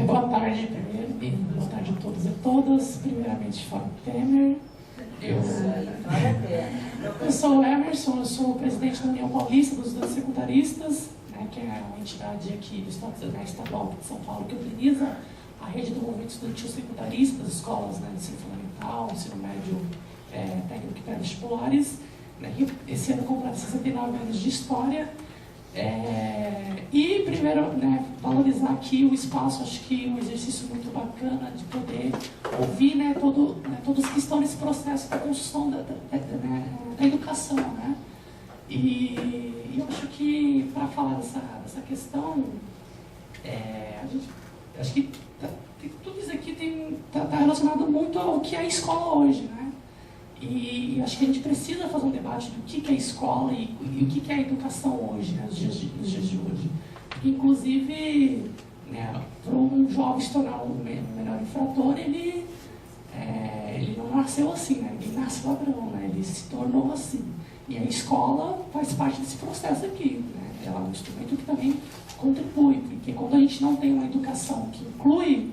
Boa tarde, primeiro, e boa tarde a todos e a todas. Primeiramente, Fábio Temer. Eu sou o Emerson, eu sou o presidente da União Paulista dos Estudantes Secundaristas, né, que é uma entidade aqui do Estado estadual de São Paulo que organiza a rede do movimento estudantil secundarista das escolas, né, de ensino fundamental, ensino médio, técnico e pré-vestibulares. Né, esse ano completa 69 anos de história. E primeiro, né, valorizar aqui o espaço, acho que um exercício muito bacana de poder ouvir, né, todos que estão nesse processo da construção da educação, né? E eu acho que para falar dessa questão, acho que tudo isso aqui está relacionado muito ao que é a escola hoje, né? E acho que a gente precisa fazer um debate do que é a escola e o que é a educação hoje, né, nos dias de hoje. Inclusive, né, para um jovem se tornar um melhor infrator, ele não nasceu assim, né? Ele nasce ladrão, né? Ele se tornou assim. E a escola faz parte desse processo aqui, né? Ela é um instrumento que também contribui, porque quando a gente não tem uma educação que inclui,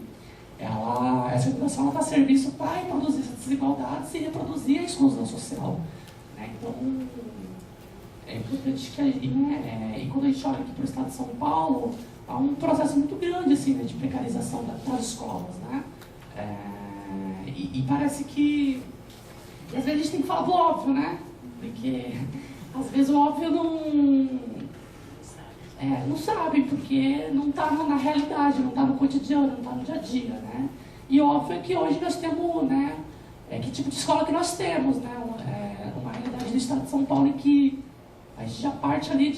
essa educação está a serviço para reproduzir essas desigualdades e reproduzir a exclusão social. Né? Então, é importante que e quando a gente olha aqui para o estado de São Paulo, há um processo muito grande assim, né, de precarização das escolas. Né? E parece que às vezes a gente tem que falar do óbvio, né? Porque às vezes o óbvio não sabe, porque não está na realidade, não está no cotidiano, não está no dia a dia, né? E óbvio é que hoje nós temos, né, que tipo de escola que nós temos, né? Uma realidade do estado de São Paulo em que a gente já parte ali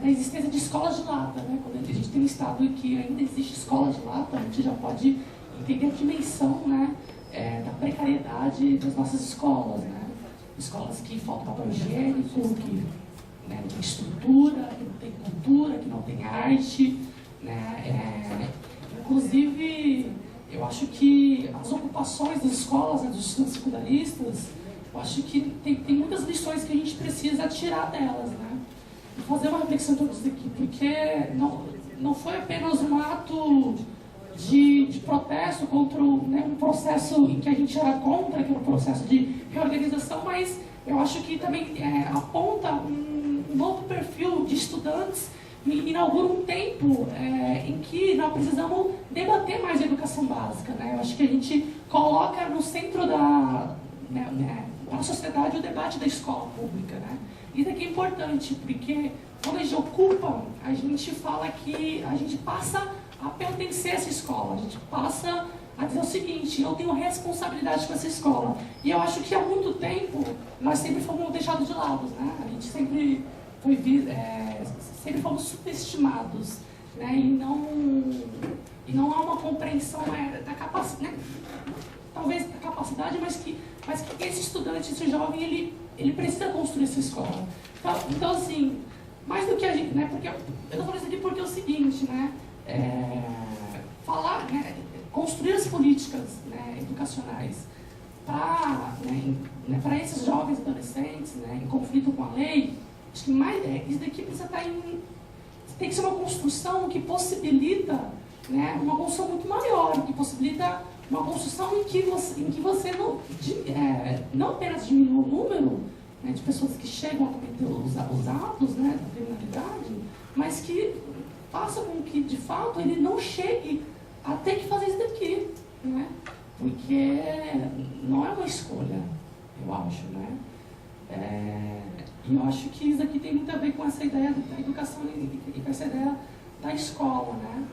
da existência de escolas de lata, né? Quando a gente tem um estado em que ainda existe escola de lata, a gente já pode entender a dimensão, né, da precariedade das nossas escolas, né? Escolas que faltam papel higiênico, que não tem estrutura, que não tem cultura, que não tem arte, né? Inclusive, eu acho que as ocupações das escolas, né, dos estudantes secundaristas, eu acho que tem muitas lições que a gente precisa tirar delas, né? E fazer uma reflexão sobre isso aqui, porque não foi apenas um ato de protesto contra um processo em que a gente era contra, que é um processo de reorganização, mas eu acho que também aponta um novo perfil de estudantes e inaugura um tempo em que nós precisamos debater mais a educação básica. Né? Eu acho que a gente coloca no centro da sociedade o debate da escola pública. Né? Isso aqui é importante, porque quando a gente ocupa, a gente fala que a gente passa a pertencer a essa escola, a gente passa a dizer o seguinte: eu tenho responsabilidade com essa escola. E eu acho que há muito tempo nós sempre fomos deixados de lado, né? A gente sempre sempre fomos subestimados, né? E não há uma compreensão da capacidade, né? Talvez da capacidade, mas que esse estudante, esse jovem, ele precisa construir essa escola. Então assim, mais do que a gente, né? Porque eu estou falando isso aqui porque é o seguinte, né? Falar, né? Construir as políticas, né, educacionais para esses jovens adolescentes, né, em conflito com a lei, acho que isso daqui precisa estar tem que ser uma construção que possibilita, né, uma construção muito maior, que possibilita uma construção em que você não apenas diminua o número, né, de pessoas que chegam a cometer os atos, né, da criminalidade, mas que faça com que, de fato, ele não chegue a ter que fazer isso daqui, né? Porque não é uma escolha, eu acho, né? E eu acho que isso aqui tem muito a ver com essa ideia da educação e com essa ideia da escola, né?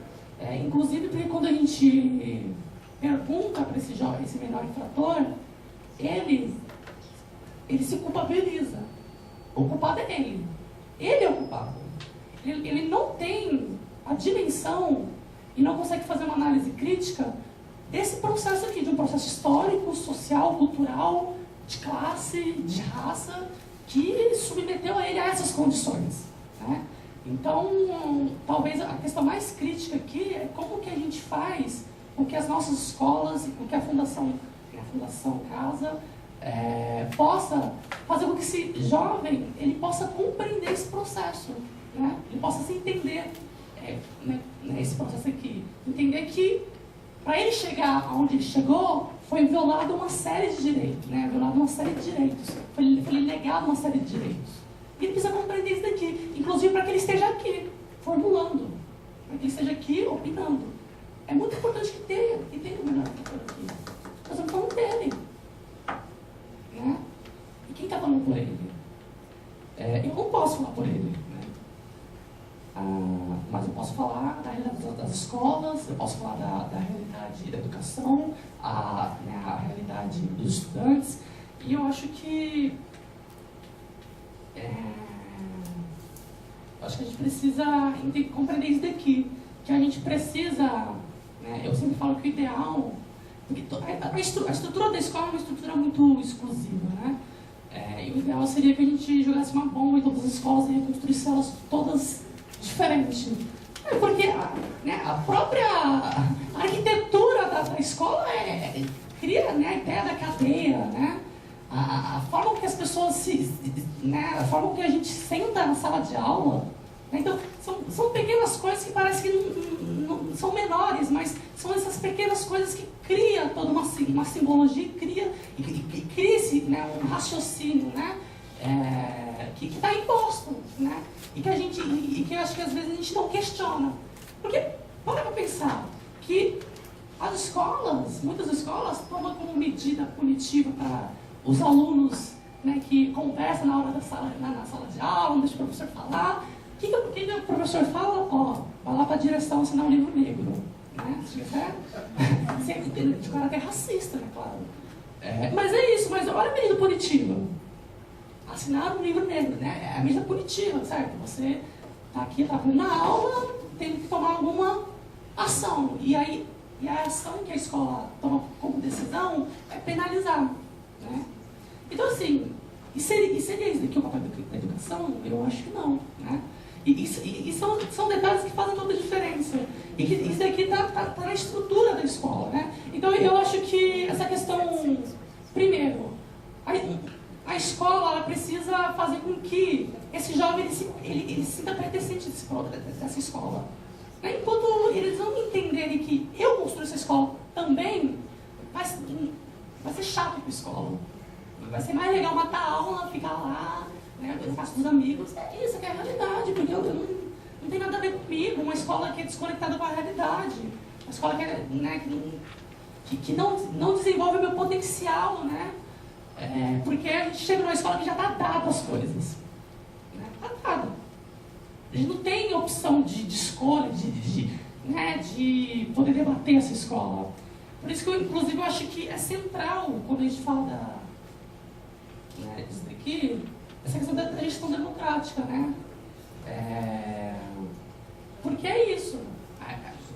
Inclusive, porque quando a gente pergunta para esse jovem, esse menor infrator, ele se culpabiliza. O culpado é ele. Ele é o culpado. Ele não tem a dimensão e não consegue fazer uma análise crítica desse processo aqui, de um processo histórico, social, cultural, de classe, de raça, que submeteu ele a essas condições. Né? Então, talvez a questão mais crítica aqui é como que a gente faz com que as nossas escolas e com que a Fundação Casa possa fazer com que esse jovem ele possa compreender esse processo, né? Ele possa se entender né, esse processo aqui. Entender que, para ele chegar aonde ele chegou, foi violada uma série de direitos, né? Violada uma série de direitos. Foi negado uma série de direitos. E ele precisa compreender isso daqui, inclusive para que ele esteja aqui, formulando, para que ele esteja aqui opinando. É muito importante que tenha o melhor aqui. Nós estamos falando dele. Né? E quem está falando por ele? Eu não posso falar por ele. Né? Mas eu posso falar da realidade das escolas, eu posso falar da realidade da educação, a realidade dos estudantes. E eu acho que a gente precisa compreender isso daqui, que a gente precisa, né, eu sempre falo que o ideal, porque a estrutura da escola é uma estrutura muito exclusiva, né? E o ideal seria que a gente jogasse uma bomba em todas as escolas e reconstruísse elas todas diferentes. Porque a própria arquitetura da escola cria, né, a ideia da cadeia, né? A forma que as pessoas a forma que a gente senta na sala de aula, né? Então, são pequenas coisas que parecem que não são menores, mas são essas pequenas coisas que criam toda uma simbologia, cria um raciocínio, né? Que está imposto, né? E que eu acho que às vezes a gente não questiona. Porque, para pensar que as escolas, muitas escolas, tomam como medida punitiva para os alunos, né, que conversam na hora na sala de aula, não deixa o professor falar. O que o professor fala? Vai lá para a direção assinar um livro negro. Né? Sempre de caráter racista, né, claro. Mas é isso, mas olha a medida punitiva. Assinar um livro negro, né? É a medida punitiva, certo? Você está aqui, está na aula, tem que tomar alguma ação. E a ação que a escola toma como decisão é penalizar. Né? Então, assim, e seria isso daqui o papel da educação? Eu acho que não. Né? E são detalhes que fazem toda a diferença. E que isso daqui está na estrutura da escola. Né? Então, eu acho que essa questão, primeiro, a escola ela precisa fazer com que esse jovem ele se sinta pertencente dessa escola. Né? Enquanto eles não entenderem que eu construí essa escola também, vai ser chato ir para a escola. Vai ser mais legal matar a aula, ficar lá, né, na casa dos amigos. Isso é a realidade, porque não tem nada a ver comigo. Uma escola que é desconectada com a realidade. Uma escola que não desenvolve o meu potencial, né? Porque a gente chega numa escola que já está dada as coisas. Está dada. A gente não tem opção de escolha, de poder debater essa escola. Por isso que eu, inclusive, eu acho que é central, quando a gente fala disso daqui, essa questão da gestão democrática, né? Porque é isso.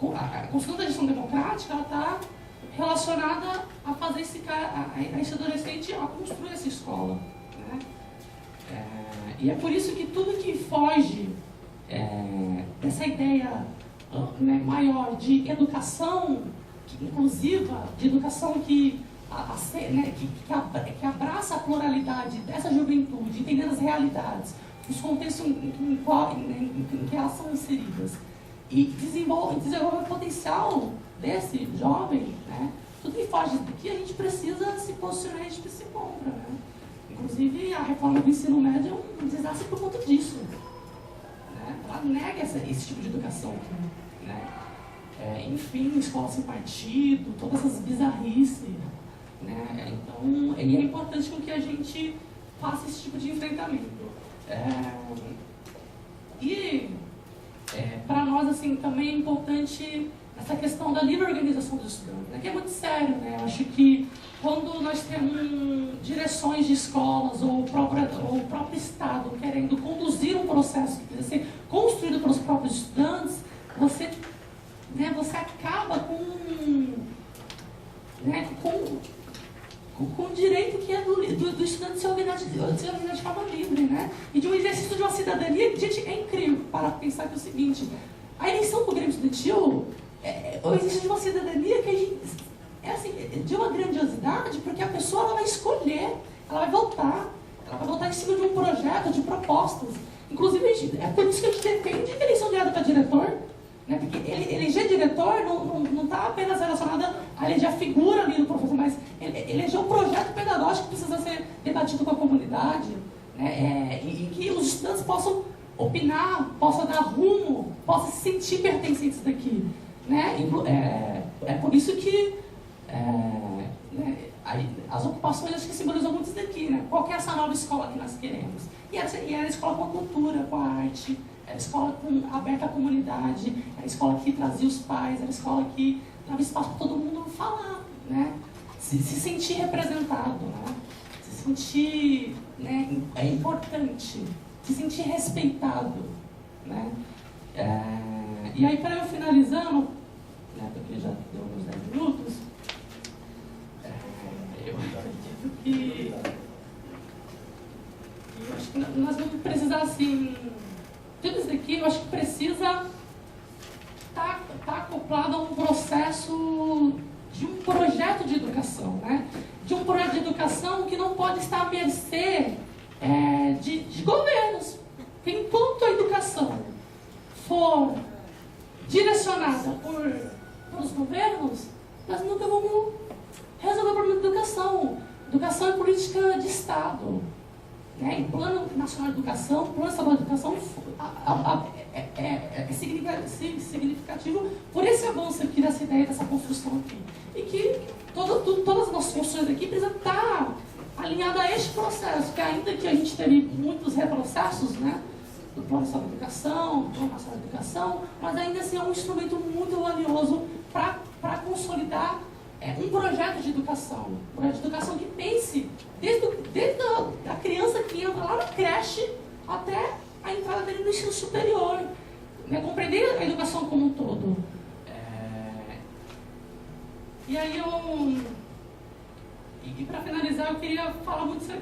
A construção da gestão democrática, ela está relacionada a fazer esse adolescente a construir essa escola. Né? E é por isso que tudo que foge dessa ideia maior de educação inclusiva, de educação que abraça a pluralidade dessa juventude, entendendo as realidades, os contextos em que elas são inseridas, e desenvolve o potencial desse jovem, né? Tudo que foge daqui, a gente precisa se posicionar, a gente precisa se contra. Né? Inclusive, a reforma do ensino médio é um desastre por conta disso. Né? Ela nega esse tipo de educação. Né? Enfim, escola sem partido, todas essas bizarrices. Né? Então, é importante que a gente faça esse tipo de enfrentamento. Para nós, assim, também é importante essa questão da livre organização dos estudantes, né? Que é muito sério, né? Eu acho que quando nós temos direções de escolas ou o próprio Estado querendo conduzir um processo que precisa ser construído pelos próprios estudantes, você acaba com o direito que é do estudante se organizar de forma livre, né? E de um exercício de uma cidadania, gente, é incrível para pensar que é o seguinte: a eleição do Grêmio Estudantil o exercício de uma cidadania que a gente, de uma grandiosidade, porque a pessoa ela vai escolher, ela vai votar em cima de um projeto, de propostas. Inclusive, é por isso que a gente defende a eleição direta para diretor. Né? Porque eleger diretor não está apenas relacionado a eleger a figura ali do professor, mas eleger um projeto pedagógico que precisa ser debatido com a comunidade, né? E que os estudantes possam opinar, possam dar rumo, possam se sentir pertencentes daqui. Né? É por isso que né, as ocupações acho que simbolizam muito isso daqui, né? Qual que é essa nova escola que nós queremos? E era a escola com a cultura, com a arte, era a escola aberta à comunidade, era a escola que trazia os pais, era a escola que dava espaço para todo mundo falar, né? Se sentir representado, né? Se sentir, né, importante, se sentir respeitado, né? E aí, para eu finalizando, né, porque já deu uns 10 minutos, eu acredito que eu acho que nós vamos precisar, assim, tudo isso aqui eu acho que precisa estar acoplado a um processo de um projeto de educação, né? De um projeto de educação que não pode estar à mercê de governos. Porque enquanto a educação for direcionada pelos governos, nós nunca vamos resolver o problema da educação. Educação é política de Estado. Né? Em Plano Nacional de Educação, Plano Estadual de Educação é significativo por esse avanço aqui, dessa ideia, dessa construção aqui. E que todas as nossas construções aqui precisam estar alinhadas a este processo, que ainda que a gente teve muitos retrocessos, né? Do Plano Estadual de Educação, do Plano Nacional de Educação, mas ainda assim é um instrumento muito valioso para consolidar um projeto de educação. Um projeto de educação que pense desde a criança que entra lá na creche até a entrada dele no ensino superior. Né? Compreender a educação como um todo. E aí E para finalizar, eu queria falar muito sobre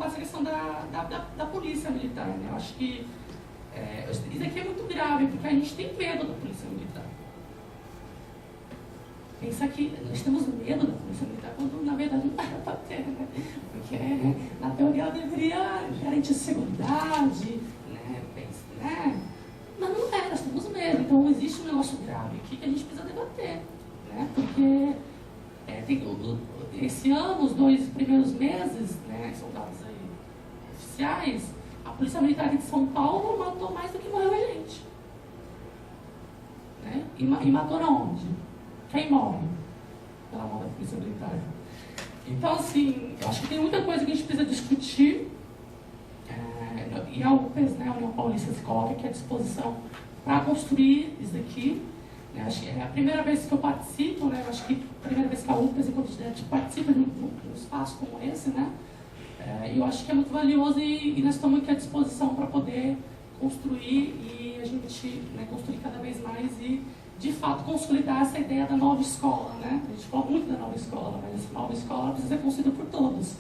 essa questão da polícia militar. Né? Eu acho que isso aqui é muito grave, porque a gente tem medo da polícia militar. Pensar que nós temos medo da polícia militar, quando na verdade não era para ter, né? Porque na teoria ela deveria garantir seguridade, né? Mas não é, nós temos medo. Então existe um negócio grave aqui que a gente precisa debater, né? Porque esse ano, os 2 primeiros meses, né, são dados aí oficiais, a Polícia Militar de São Paulo matou mais do que morreu gente. Né? E matou onde? Quem morre pela mão da Polícia Militar? Então, assim, eu acho que tem muita coisa que a gente precisa discutir. E a UPES, né, a União Paulista, se coloca aqui à disposição para construir isso aqui. Acho que é a primeira vez que eu participo, né? Acho que a primeira vez que a UPES, enquanto estudante, participa de um espaço como esse, né? Eu acho que é muito valioso e nós estamos aqui à disposição para poder construir e a gente construir cada vez mais e, de fato, consolidar essa ideia da nova escola, né? A gente fala muito da nova escola, mas essa nova escola precisa ser construída por todos,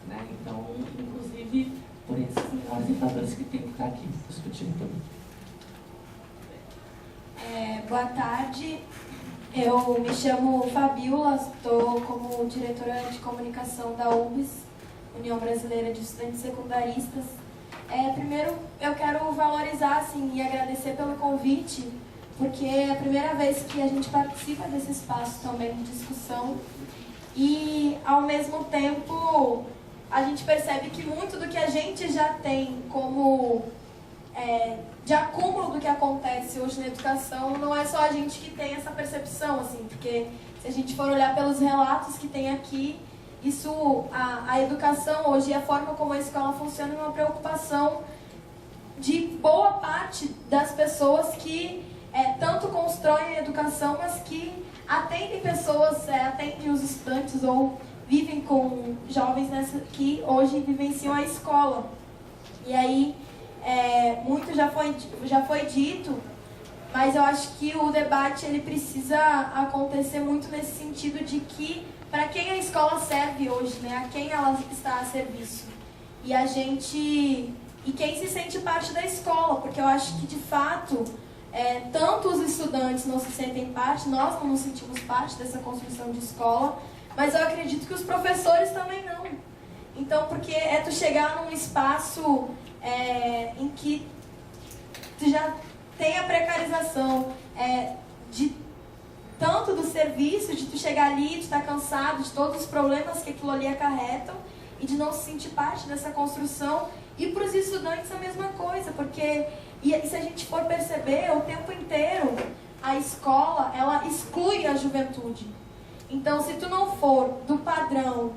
né? Então, inclusive, por esses melhores educadores que têm que estar aqui discutindo tudo. Boa tarde, eu me chamo Fabiola, estou como diretora de comunicação da UBS, União Brasileira de Estudantes Secundaristas. Primeiro, eu quero valorizar e agradecer pelo convite, porque é a primeira vez que a gente participa desse espaço também de discussão e, ao mesmo tempo, a gente percebe que muito do que a gente já tem como de acúmulo do que acontece hoje na educação, não é só a gente que tem essa percepção, porque se a gente for olhar pelos relatos que tem aqui, a educação hoje e a forma como a escola funciona é uma preocupação de boa parte das pessoas que tanto constroem a educação, mas que atendem pessoas, atendem os estudantes ou vivem com jovens que hoje vivenciam a escola. E aí, muito já foi dito, mas eu acho que o debate ele precisa acontecer muito nesse sentido de que para quem a escola serve hoje, né? A quem ela está a serviço. E quem se sente parte da escola, porque eu acho que de fato tanto os estudantes não se sentem parte, nós não nos sentimos parte dessa construção de escola, mas eu acredito que os professores também não. Então, porque tu chegar num espaço em que tu já tem a precarização de tanto do serviço, de tu chegar ali, de estar cansado, de todos os problemas que aquilo ali acarretam e de não se sentir parte dessa construção. E para os estudantes a mesma coisa, porque e se a gente for perceber, o tempo inteiro a escola, ela exclui a juventude. Então, se tu não for do padrão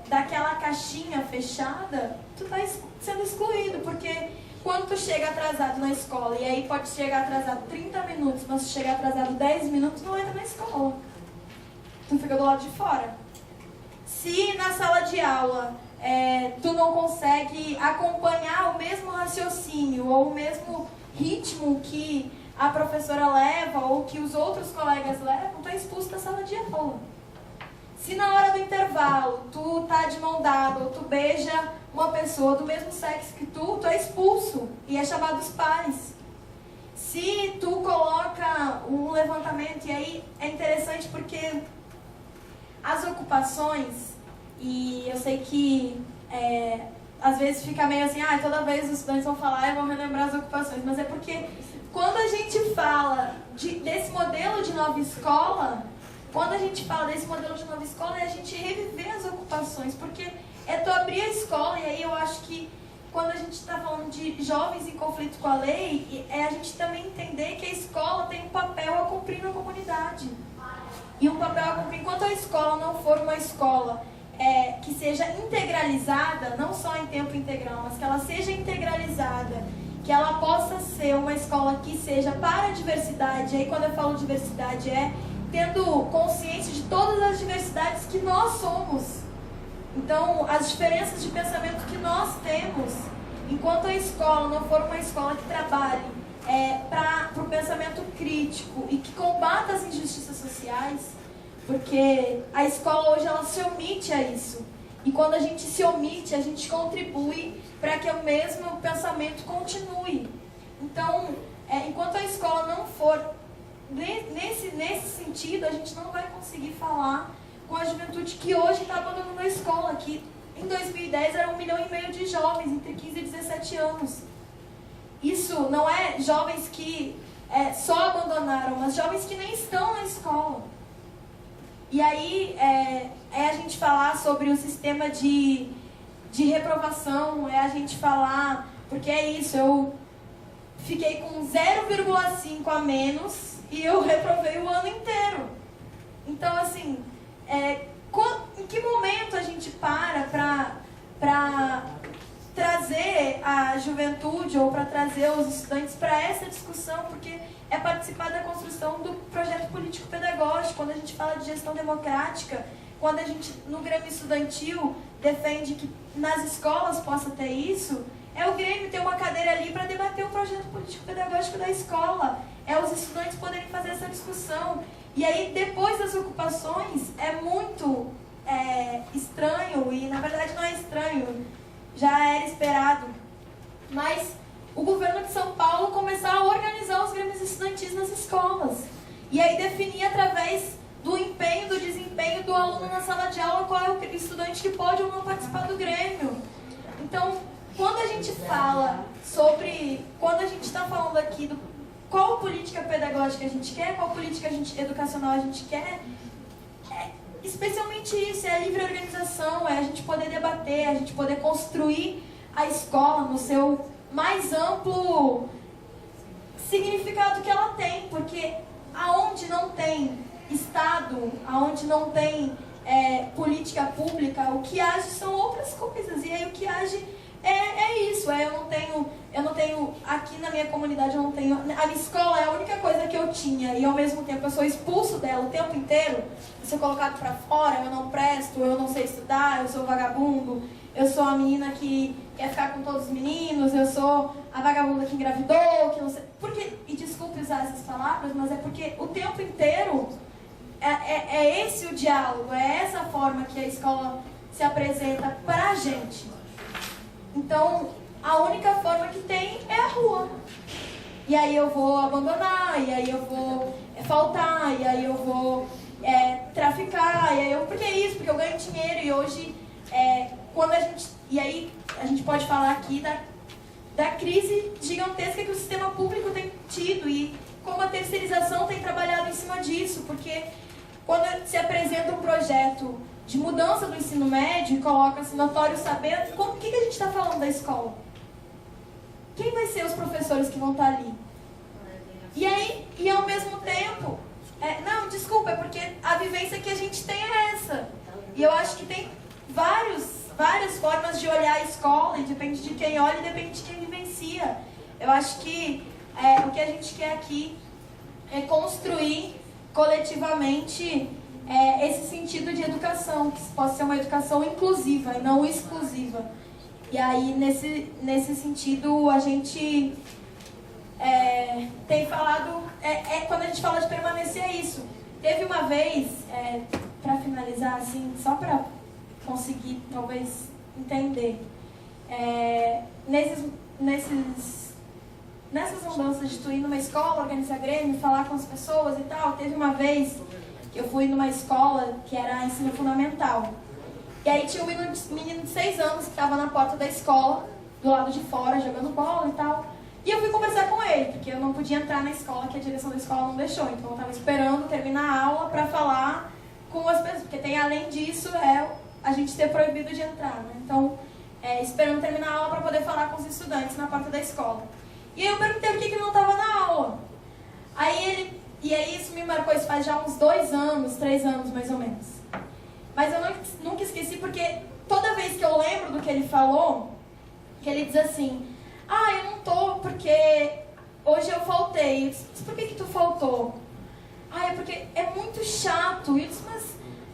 daquela caixinha fechada, tu tá sendo excluído, porque quando tu chega atrasado na escola, e aí pode chegar atrasado 30 minutos, mas se chegar atrasado 10 minutos, não entra na escola. Tu fica do lado de fora. Se na sala de aula tu não consegue acompanhar o mesmo raciocínio ou o mesmo ritmo que a professora leva ou que os outros colegas levam, tu é expulso da sala de aula. Se na hora do intervalo tu tá de mão dada ou tu beija uma pessoa do mesmo sexo que tu é expulso e é chamado os pais. Se tu coloca um levantamento, e aí é interessante porque as ocupações, e eu sei que às vezes fica meio assim, toda vez os estudantes vão falar e vão relembrar as ocupações, mas é porque quando a gente fala desse modelo de nova escola, é a gente reviver as ocupações, porque é tu abrir a escola, e aí eu acho que quando a gente está falando de jovens em conflito com a lei, é a gente também entender que a escola tem um papel a cumprir na comunidade. E um papel a cumprir, enquanto a escola não for uma escola que seja integralizada, não só em tempo integral, mas que ela seja integralizada, que ela possa ser uma escola que seja para a diversidade. E aí quando eu falo diversidade tendo consciência de todas as diversidades que nós somos. Então, as diferenças de pensamento que nós temos, enquanto a escola não for uma escola que trabalhe para o pensamento crítico e que combata as injustiças sociais, porque a escola hoje ela se omite a isso. E quando a gente se omite, a gente contribui para que o mesmo pensamento continue. Então, enquanto a escola não for nesse sentido, a gente não vai conseguir falar com a juventude que hoje está abandonando a escola, que em 2010 era 1,5 milhão de jovens entre 15 e 17 anos. Isso não é jovens que só abandonaram, mas jovens que nem estão na escola. E aí a gente falar sobre o sistema de reprovação, a gente falar, porque é isso, eu fiquei com 0,5 a menos e eu reprovei o ano inteiro. Então, assim, em que momento a gente para trazer a juventude ou para trazer os estudantes para essa discussão, porque é participar da construção do projeto político-pedagógico. Quando a gente fala de gestão democrática, quando a gente, no Grêmio Estudantil, defende que nas escolas possa ter isso, o Grêmio ter uma cadeira ali para debater o projeto político-pedagógico da escola, os estudantes poderem fazer essa discussão. E aí, depois das ocupações, é muito estranho, e na verdade não é estranho, já era esperado, mas o governo de São Paulo começar a organizar os grêmios estudantis nas escolas. E aí definir através do empenho, do desempenho do aluno na sala de aula qual é o estudante que pode ou não participar do grêmio. Então, quando a gente fala quando a gente está falando aqui do qual política pedagógica a gente quer, qual política educacional a gente quer, especialmente isso, a livre organização, a gente poder debater, a gente poder construir a escola no seu mais amplo significado que ela tem, porque aonde não tem Estado, aonde não tem política pública, o que age são outras coisas, e aí o que age isso, eu não tenho, aqui na minha comunidade eu não tenho, a minha escola é a única coisa que eu tinha, e ao mesmo tempo eu sou expulso dela o tempo inteiro, eu sou colocado pra fora, eu não presto, eu não sei estudar, eu sou vagabundo, eu sou a menina que quer ficar com todos os meninos, eu sou a vagabunda que engravidou, que não sei, e desculpe usar essas palavras, mas é porque o tempo inteiro é esse o diálogo, é essa forma que a escola se apresenta pra gente. Então, a única forma que tem é a rua. E aí eu vou abandonar, e aí eu vou faltar, e aí eu vou traficar, porque é isso, porque eu ganho dinheiro, e hoje, e aí a gente pode falar aqui da crise gigantesca que o sistema público tem sentido e como a terceirização tem trabalhado em cima disso, porque quando se apresenta um projeto de mudança do ensino médio e coloca assim, notório saber, o que a gente está falando da escola? Quem vai ser os professores que vão estar ali? E aí, e ao mesmo tempo, não, desculpa, é porque a vivência que a gente tem é essa. E eu acho que tem várias formas de olhar a escola, e depende de quem olha e depende de quem vivencia. Eu acho que o que a gente quer aqui é construir coletivamente esse sentido de educação, que possa ser uma educação inclusiva e não exclusiva. E aí, nesse sentido, a gente tem falado, quando a gente fala de permanecer, é isso. Teve uma vez, para finalizar, assim, só para conseguir, talvez, entender, nessas mudanças de tu ir numa escola, organizar grêmio, falar com as pessoas e tal, teve uma vez que eu fui numa escola que era ensino fundamental. E aí tinha um menino de 6 anos que estava na porta da escola, do lado de fora, jogando bola e tal. E eu fui conversar com ele, porque eu não podia entrar na escola, que a direção da escola não deixou. Então eu estava esperando terminar a aula para falar com as pessoas, porque tem, além disso, a gente ter proibido de entrar, né? Então, esperando terminar a aula para poder falar com os estudantes na porta da escola. E aí eu perguntei por que ele não estava na aula. E aí isso me marcou, isso faz já uns 2 anos, 3 anos mais ou menos. Mas eu nunca esqueci, porque toda vez que eu lembro do que ele falou, que ele diz assim, eu não tô porque hoje eu faltei. Eu disse, mas por que tu faltou? É porque é muito chato. Eu disse, mas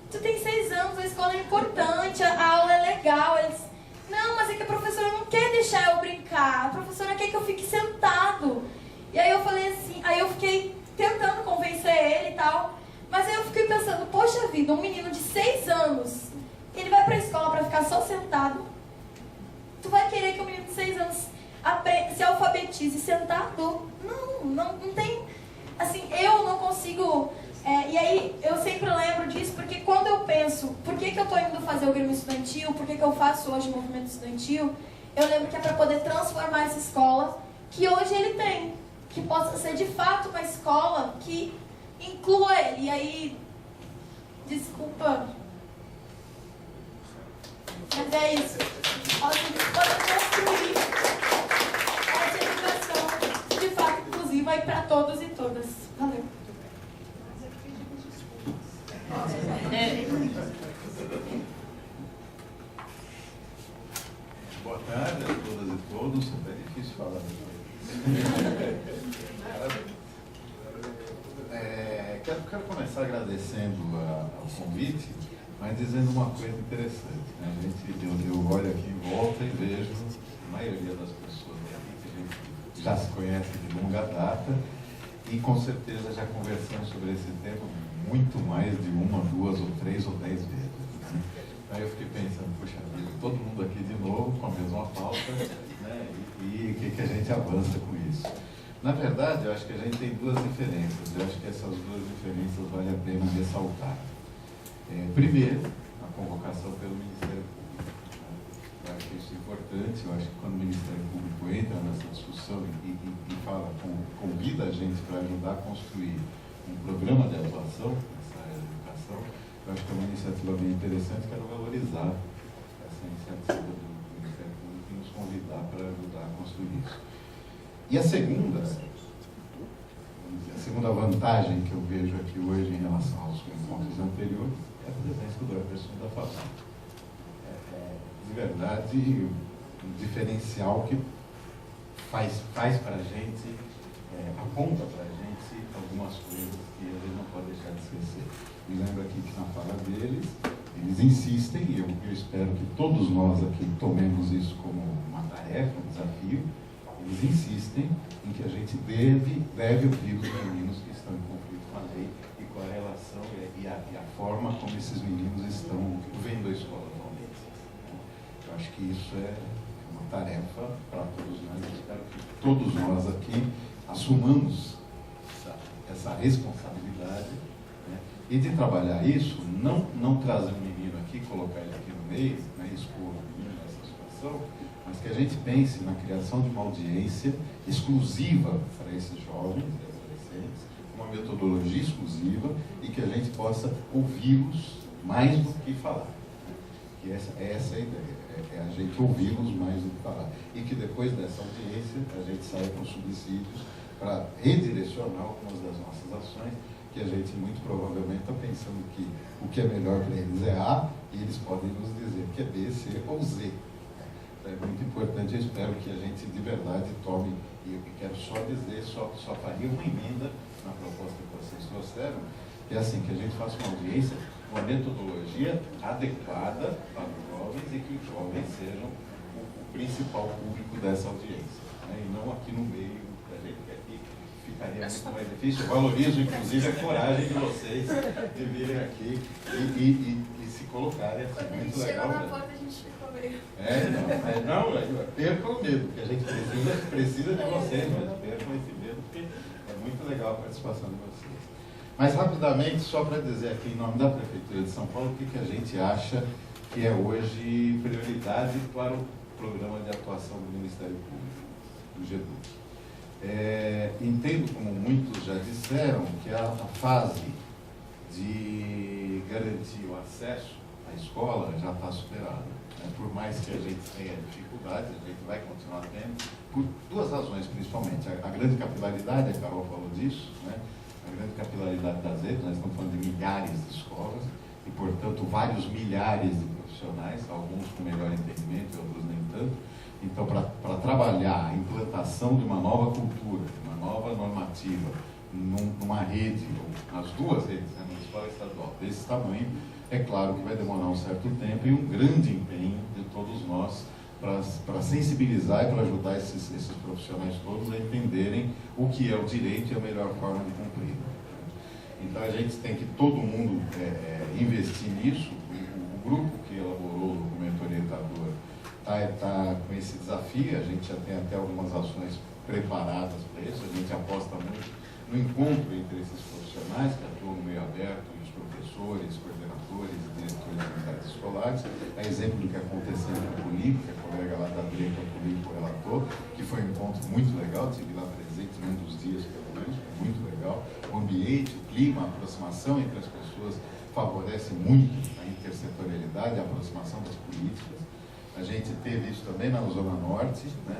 tu tem 6 anos, a escola é importante, a aula é legal. Ele disse, não, mas é que a professora não quer deixar eu brincar, a professora quer que eu fique sentado. E aí eu falei assim, aí eu fiquei tentando convencer ele e tal, mas aí eu fiquei pensando, poxa vida, um menino de 6 anos, ele vai pra escola pra ficar só sentado? Tu vai querer que um menino de 6 anos se alfabetize sentado? Não tem, assim, eu não consigo. E aí eu sempre lembro disso, porque quando eu penso, por que eu estou indo fazer o Grêmio Estudantil, por que eu faço hoje o movimento estudantil, eu lembro que é para poder transformar essa escola que hoje ele tem, que possa ser de fato uma escola que inclua ele. E aí, desculpa, mas é isso. A gente pode construir essa educação de fato inclusiva e para todos e todas. Valeu. Boa tarde a todas e todos. É difícil falar. Quero começar agradecendo ao convite, mas dizendo uma coisa interessante. Né? Eu olho aqui em volta e vejo a maioria das pessoas aqui que a gente já se conhece de longa data e com certeza já conversamos sobre esse tema muito mais de 1, 2 ou 3 ou 10 vezes. Né? Aí eu fiquei pensando, puxa vida, todo mundo aqui de novo com a mesma pauta, né? E o que a gente avança com isso? Na verdade, eu acho que a gente tem 2 diferenças. Eu acho que essas 2 diferenças vale a pena ressaltar. Primeiro, a convocação pelo Ministério Público. Eu acho isso importante. Eu acho que quando o Ministério Público entra nessa discussão e convida a gente para ajudar a construir um programa de atuação nessa área da educação, eu acho que é uma iniciativa bem interessante. Quero valorizar essa iniciativa do Ministério Público e nos convidar para ajudar a construir isso. E a segunda vantagem que eu vejo aqui hoje em relação aos encontros anteriores é a presença do Everson da FABAC. De verdade, um diferencial que faz para a gente, aponta para a gente algumas coisas que a gente não pode deixar de esquecer. Me lembro aqui que na fala deles, eles insistem, e eu espero que todos nós aqui tomemos isso como uma tarefa, um desafio. Eles insistem em que a gente deve ouvir os meninos que estão em conflito com a lei e com a relação e a forma como esses meninos estão vendo a escola atualmente. Eu acho que isso é uma tarefa para todos nós. Eu espero que todos nós aqui assumamos essa responsabilidade, né? E de trabalhar isso, não trazer um menino aqui, colocar ele aqui no meio, né, expor o menino nessa situação, mas que a gente pense na criação de uma audiência exclusiva para esses jovens e adolescentes, uma metodologia exclusiva, e que a gente possa ouvi-los mais do que falar. Que essa é a ideia, é a gente ouvi-los mais do que falar. E que depois dessa audiência a gente saia com subsídios para redirecionar algumas das nossas ações, que a gente muito provavelmente está pensando que o que é melhor para eles é A, e eles podem nos dizer que é B, C ou Z. Então é muito importante, eu espero que a gente de verdade tome, e eu quero só dizer, só faria uma emenda na proposta que vocês trouxeram, que é assim, que a gente faça uma audiência, uma metodologia adequada para os jovens e que os jovens sejam o principal público dessa audiência, né? E não aqui no meio da gente, que aqui ficaria muito mais difícil. Eu valorizo, inclusive, a coragem de vocês de virem aqui e se colocarem assim. Quando a gente chegou na porta, a gente ficou meio... Não, percam o medo, porque a gente precisa de vocês, mas percam esse medo, porque é muito legal a participação de vocês. Mas, rapidamente, só para dizer aqui, em nome da Prefeitura de São Paulo, o que a gente acha que é hoje prioridade para o programa de atuação do Ministério Público, do GEDUC. Entendo, como muitos já disseram, que a fase de garantir o acesso à escola já está superada. Por mais que a gente tenha dificuldades, a gente vai continuar tendo, por duas razões principalmente. A grande capilaridade, a Carol falou disso, né? A grande capilaridade das redes, nós estamos falando de milhares de escolas e, portanto, vários milhares de profissionais, alguns com melhor entendimento e outros nem tanto. Então, para trabalhar a implantação de uma nova cultura, de uma nova normativa, numa rede, ou nas duas redes, né, municipal e estadual, desse tamanho, é claro que vai demorar um certo tempo e um grande empenho de todos nós para sensibilizar e para ajudar esses profissionais todos a entenderem o que é o direito e a melhor forma de cumprir. Então, a gente tem que todo mundo investir nisso. O grupo que elaborou o documento orientador está com esse desafio. A gente já tem até algumas ações preparadas para isso. A gente aposta muito no encontro entre esses profissionais que atuam no meio aberto, e os professores, coordenadores e diretores de unidades escolares. É exemplo do que aconteceu com o Polipo, que a colega lá da Direita Polipo relatou, que foi um encontro muito legal, estive lá presente num dos dias, pelo menos, muito legal. O ambiente, o clima, a aproximação entre as pessoas favorece muito a intersetorialidade, a aproximação das políticas. A gente teve isso também na Zona Norte, né?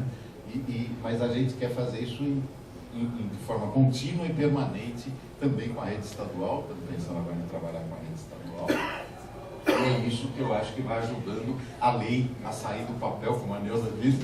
Mas a gente quer fazer isso de forma contínua e permanente também com a rede estadual. Estamos pensando agora em trabalhar com a rede estadual. E é isso que eu acho que vai ajudando a lei a sair do papel, como a Neuza disse,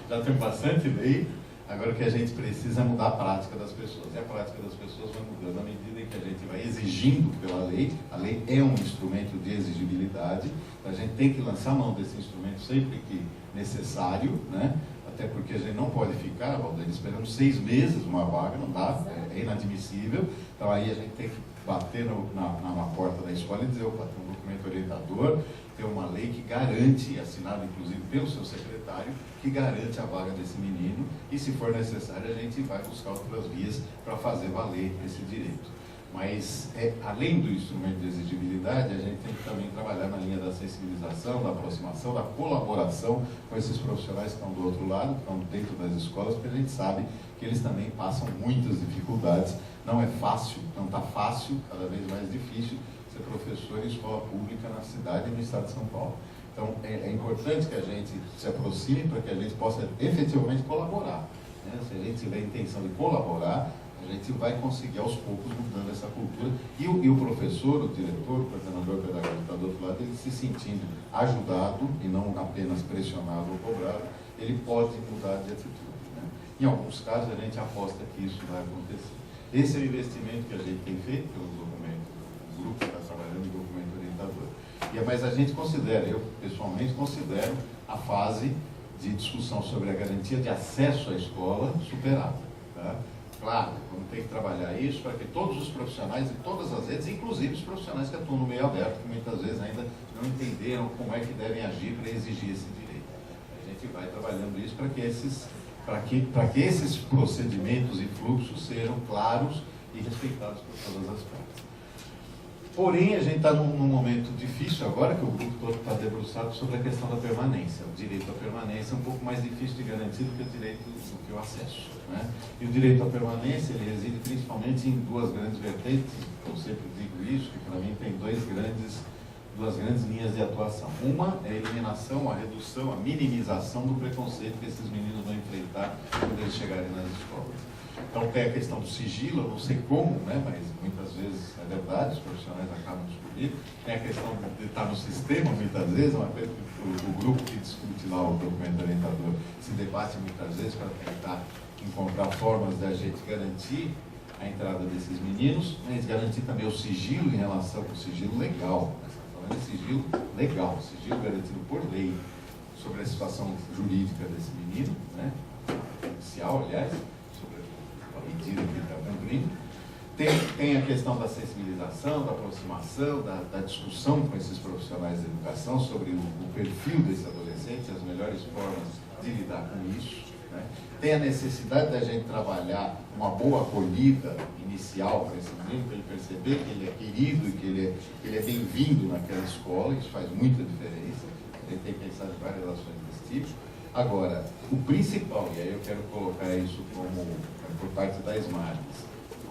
já tem bastante lei. Agora o que a gente precisa é mudar a prática das pessoas. E a prática das pessoas vai mudando à medida em que a gente vai exigindo pela lei. A lei é um instrumento de exigibilidade. A gente tem que lançar mão desse instrumento sempre que necessário, né? Até porque a gente não pode ficar, Valdir, esperando 6 meses uma vaga, não dá, é inadmissível. Então aí a gente tem que bater na porta da escola e dizer, opa, tem um documento orientador, tem uma lei que garante, assinada inclusive pelo seu secretário, que garante a vaga desse menino, e se for necessário a gente vai buscar outras vias para fazer valer esse direito. Mas, além do instrumento de exigibilidade, a gente tem que também trabalhar na linha da sensibilização, da aproximação, da colaboração com esses profissionais que estão do outro lado, que estão dentro das escolas, porque a gente sabe que eles também passam muitas dificuldades. Não é fácil, não está fácil, cada vez mais difícil ser professor em escola pública na cidade e no estado de São Paulo. Então, é importante que a gente se aproxime para que a gente possa efetivamente colaborar, né? Se a gente tiver a intenção de colaborar, a gente vai conseguir aos poucos mudando essa cultura. E o professor, o diretor, o coordenador pedagógico que está do outro lado, ele se sentindo ajudado e não apenas pressionado ou cobrado, ele pode mudar de atitude, né? Em alguns casos a gente aposta que isso vai acontecer. Esse é o investimento que a gente tem feito pelo documento, o grupo que está trabalhando no documento orientador. Mas a gente considera, eu pessoalmente considero a fase de discussão sobre a garantia de acesso à escola superada, tá? Claro, vamos ter que trabalhar isso para que todos os profissionais de todas as redes, inclusive os profissionais que atuam no meio aberto, que muitas vezes ainda não entenderam como é que devem agir para exigir esse direito. A gente vai trabalhando isso para que esses procedimentos e fluxos sejam claros e respeitados por todas as partes. Porém, a gente está num momento difícil agora, que o grupo todo está debruçado sobre a questão da permanência. O direito à permanência é um pouco mais difícil de garantir do que o acesso. Né? E o direito à permanência, ele reside principalmente em duas grandes vertentes. Eu sempre digo isso, que para mim tem duas grandes linhas de atuação. Uma é a eliminação, a redução, a minimização do preconceito que esses meninos vão enfrentar quando eles chegarem nas escolas. Então tem a questão do sigilo, eu não sei como, né, mas muitas vezes é verdade, os profissionais acabam descobrindo. Tem a questão de estar no sistema, muitas vezes, é uma coisa que o grupo que discute lá o documento orientador se debate muitas vezes para tentar encontrar formas de a gente garantir a entrada desses meninos, mas garantir também o sigilo em relação ao sigilo legal. Nós estamos falando de sigilo legal, sigilo garantido por lei sobre a situação jurídica desse menino, né, oficial, aliás, medida que está cumprindo. Tem a questão da sensibilização, da aproximação, da discussão com esses profissionais de educação sobre o perfil desse adolescente, as melhores formas de lidar com isso. Né? Tem a necessidade da gente trabalhar uma boa acolhida inicial para esse menino, para ele perceber que ele é querido e que ele é bem-vindo naquela escola, isso faz muita diferença. A gente tem que pensar em várias ações desse tipo. Agora, o principal, e aí eu quero colocar isso como por parte da SMARTS,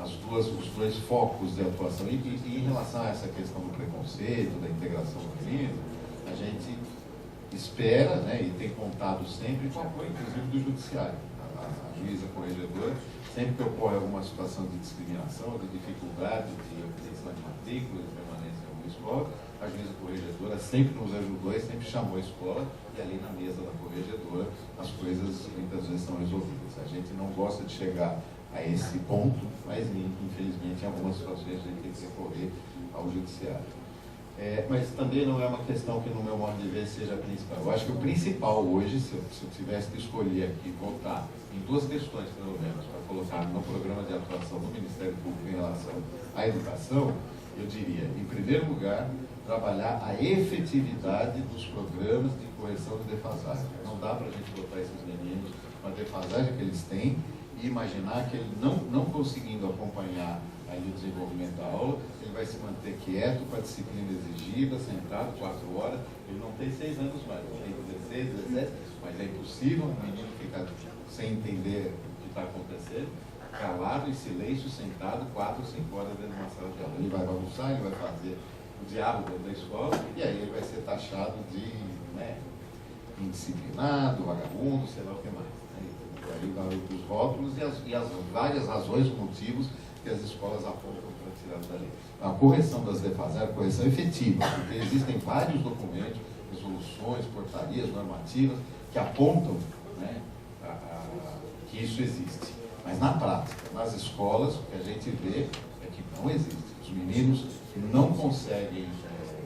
os dois focos de atuação, e em relação a essa questão do preconceito, da integração do menino, a gente espera, né, e tem contado sempre com o apoio, inclusive, do judiciário. A juíza corregedora, sempre que ocorre alguma situação de discriminação, de dificuldade de obtenção de matrícula, de permanência em alguma escola, a juíza corregedora sempre nos ajudou e sempre chamou a escola, e ali na mesa da corregedora as coisas muitas vezes são resolvidas. A gente não gosta de chegar a esse ponto, mas infelizmente em algumas situações a gente tem que recorrer ao judiciário. Mas também não é uma questão que no meu modo de ver seja a principal. Eu acho que o principal hoje, se eu tivesse que escolher aqui, votar em duas questões pelo menos, para colocar no programa de atuação do Ministério Público em relação à educação, eu diria, em primeiro lugar, trabalhar a efetividade dos programas de correção de defasagem. Não dá para a gente botar esses meninos com a defasagem que eles têm e imaginar que ele não conseguindo acompanhar aí o desenvolvimento da aula, ele vai se manter quieto com a disciplina exigida, sentado 4 horas. Ele não tem 6 anos mais, ele tem 16, 17, mas é impossível um menino ficar sem entender o que está acontecendo, calado, em silêncio, sentado 4 ou 5 horas dentro de uma sala de aula. Ele vai bagunçar, ele vai fazer o diabo dentro da escola, e aí ele vai ser taxado de, né, indisciplinado, vagabundo, sei lá o que mais. Né? E aí vai os rótulos e as várias razões, motivos que as escolas apontam para tirar da lei. A correção das defasagens, a correção efetiva, porque existem vários documentos, resoluções, portarias, normativas, que apontam, né, que isso existe. Mas na prática, nas escolas, o que a gente vê é que não existe. Os meninos não conseguem,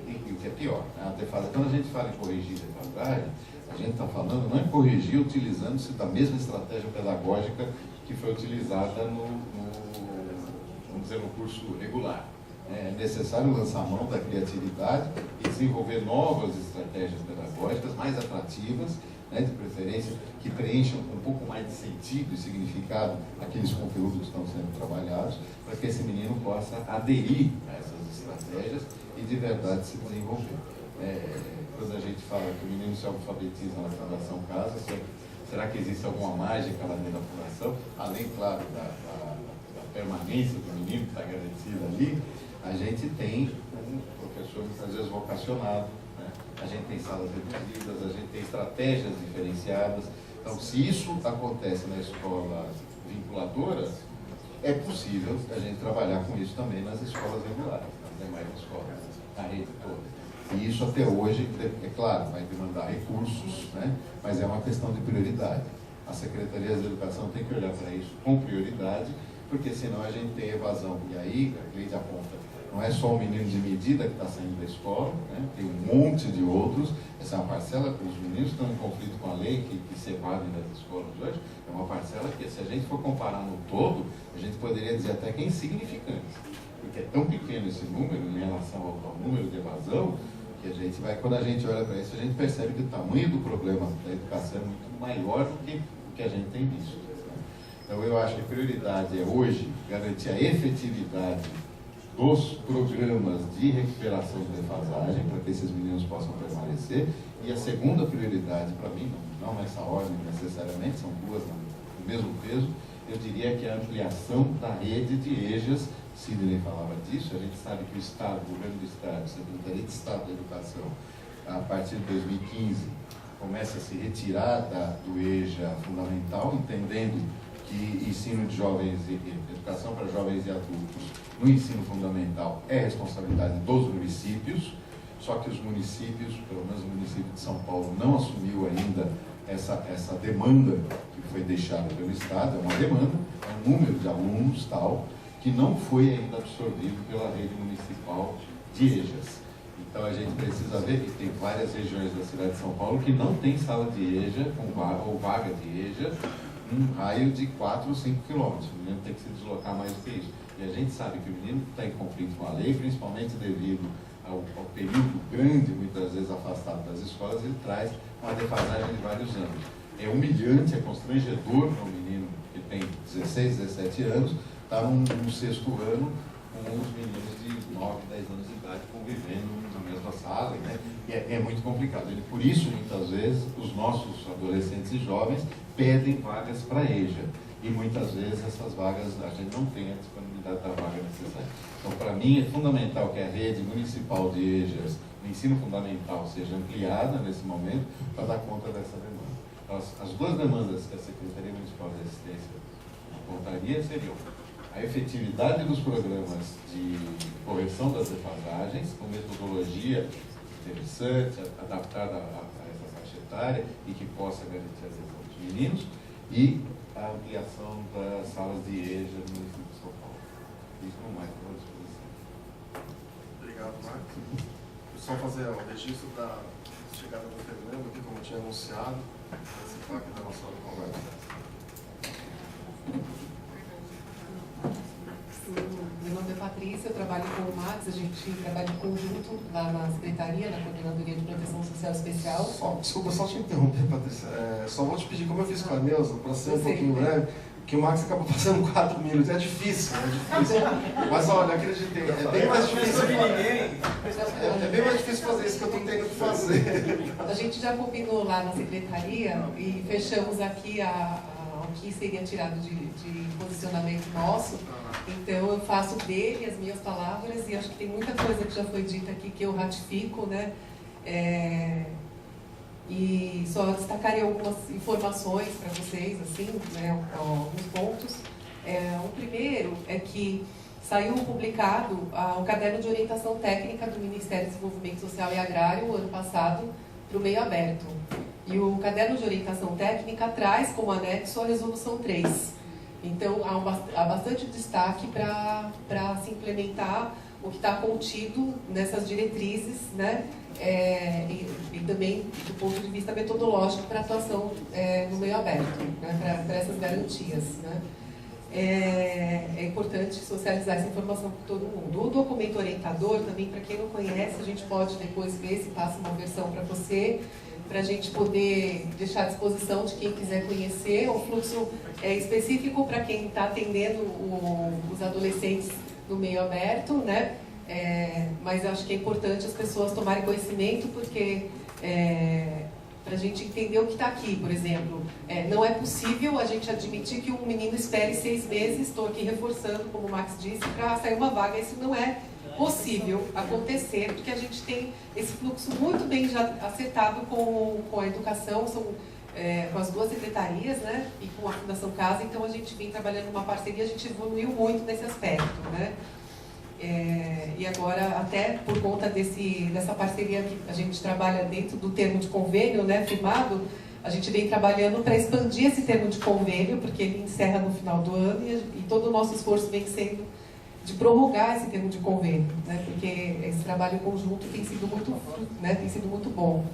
e o que é pior, né? Quando a gente fala em corrigir defasagem, a gente está falando não em corrigir utilizando-se da mesma estratégia pedagógica que foi utilizada vamos dizer, no curso regular. É necessário lançar mão da criatividade e desenvolver novas estratégias pedagógicas mais atrativas, né, de preferência, que preencham com um pouco mais de sentido e significado aqueles conteúdos que estão sendo trabalhados, para que esse menino possa aderir a essas estratégias e de verdade se desenvolver. Quando a gente fala que o menino se alfabetiza na Fundação Casa, será que existe alguma mágica lá dentro da Fundação? Além, claro, da permanência do menino que está garantida ali, a gente tem um professor muitas vezes vocacionado, né? A gente tem salas reduzidas, a gente tem estratégias diferenciadas. Então, se isso acontece na escola vinculadora, é possível a gente trabalhar com isso também nas escolas regulares, nas demais escolas, na rede toda. E isso até hoje, é claro, vai demandar recursos, né? Mas é uma questão de prioridade. As secretarias de educação têm que olhar para isso com prioridade, porque senão a gente tem evasão. E aí, a lei aponta, não é só o menino de medida que está saindo da escola, né? Tem um monte de outros. Essa é uma parcela, os meninos estão em conflito com a lei que se evadem das escolas hoje, é uma parcela que, se a gente for comparar no todo, a gente poderia dizer até que é insignificante, porque é tão pequeno esse número em relação ao número de evasão, que a gente vai, quando a gente olha para isso, a gente percebe que o tamanho do problema da educação é muito maior do que o que a gente tem visto. Então, eu acho que a prioridade é hoje garantir a efetividade dos programas de recuperação de defasagem, para que esses meninos possam permanecer. E a segunda prioridade, para mim, não nessa ordem necessariamente, são duas no mesmo peso, eu diria que é a ampliação da rede de EJAs. Sidney falava disso, a gente sabe que o Estado, o governo do Estado, a Secretaria de Estado da Educação, a partir de 2015, começa a se retirar do EJA fundamental, entendendo que ensino de jovens e educação para jovens e adultos no ensino fundamental é responsabilidade dos municípios, só que os municípios, pelo menos o município de São Paulo, não assumiu ainda essa demanda que foi deixada pelo Estado, é uma demanda, é um número de alunos tal, que não foi ainda absorvido pela rede municipal de EJAs. Então a gente precisa ver que tem várias regiões da cidade de São Paulo que não tem sala de EJA ou vaga de EJA num raio de 4 ou 5 quilômetros. O menino tem que se deslocar mais do que isso. E a gente sabe que o menino está em conflito com a lei, principalmente devido ao período grande, muitas vezes afastado das escolas, ele traz uma defasagem de vários anos. É humilhante, é constrangedor para um menino que tem 16, 17 anos, estar no sexto ano com os meninos de 9, 10 anos de idade convivendo na mesma sala, né? E é muito complicado. E por isso, muitas vezes, os nossos adolescentes e jovens pedem vagas para EJA. E muitas vezes essas vagas, a gente não tem a disponibilidade da vaga necessária. Então, para mim, é fundamental que a rede municipal de EJAs no ensino fundamental seja ampliada nesse momento para dar conta dessa demanda. Então, as duas demandas que a Secretaria Municipal de Assistência apontaria seriam a efetividade dos programas de correção das defasagens, com metodologia interessante, adaptada a essa faixa etária e que possa garantir a adesão dos meninos, e a ampliação das salas de EJA no município de São Paulo. Isso não mais à disposição. Obrigado, Marcos. Só fazer o registro da chegada do Fernando, aqui como tinha anunciado, participar aqui da nossa conversa. Meu nome é Patrícia, eu trabalho com o Max, a gente trabalha em conjunto lá na Secretaria, na Coordenadoria de Proteção Social Especial. Desculpa só te interromper, Patrícia. Só vou te pedir, como eu fiz com a Neuza, para ser um pouquinho breve, que o Max acabou passando 4 minutos. É difícil. Mas olha, acreditei, é bem mais difícil. É bem mais difícil fazer isso que eu estou tendo que fazer. A gente já combinou lá na Secretaria e fechamos aqui o que seria tirado de posicionamento nosso. Então eu faço dele as minhas palavras e acho que tem muita coisa que já foi dita aqui que eu ratifico, né? E só destacaria algumas informações para vocês, assim, né? Alguns pontos. O primeiro é que saiu publicado o caderno de orientação técnica do Ministério do Desenvolvimento Social e Agrário, ano passado, para o meio aberto. E o caderno de orientação técnica traz como anexo a resolução 3. Então, há bastante destaque para se implementar o que está contido nessas diretrizes, né? E também do ponto de vista metodológico para atuação no meio aberto, né? Para essas garantias, né? É importante socializar essa informação com todo mundo. O documento orientador, também, para quem não conhece, a gente pode depois ver se passa uma versão para você, para a gente poder deixar à disposição de quem quiser conhecer. O fluxo específico para quem está atendendo os adolescentes no meio aberto, né? Mas eu acho que é importante as pessoas tomarem conhecimento, porque para a gente entender o que está aqui, por exemplo, não é possível a gente admitir que um menino espere 6 meses, estou aqui reforçando, como o Max disse, para sair uma vaga. Isso não é possível acontecer, porque a gente tem esse fluxo muito bem já acertado com a educação, com as duas secretarias, né, e com a Fundação Casa. Então a gente vem trabalhando uma parceria, a gente evoluiu muito nesse aspecto, né? E agora, até por conta dessa parceria que a gente trabalha dentro do termo de convênio, né, firmado, a gente vem trabalhando para expandir esse termo de convênio, porque ele encerra no final do ano, e todo o nosso esforço vem sendo de prorrogar esse termo de convênio, né, porque esse trabalho conjunto tem sido muito bom.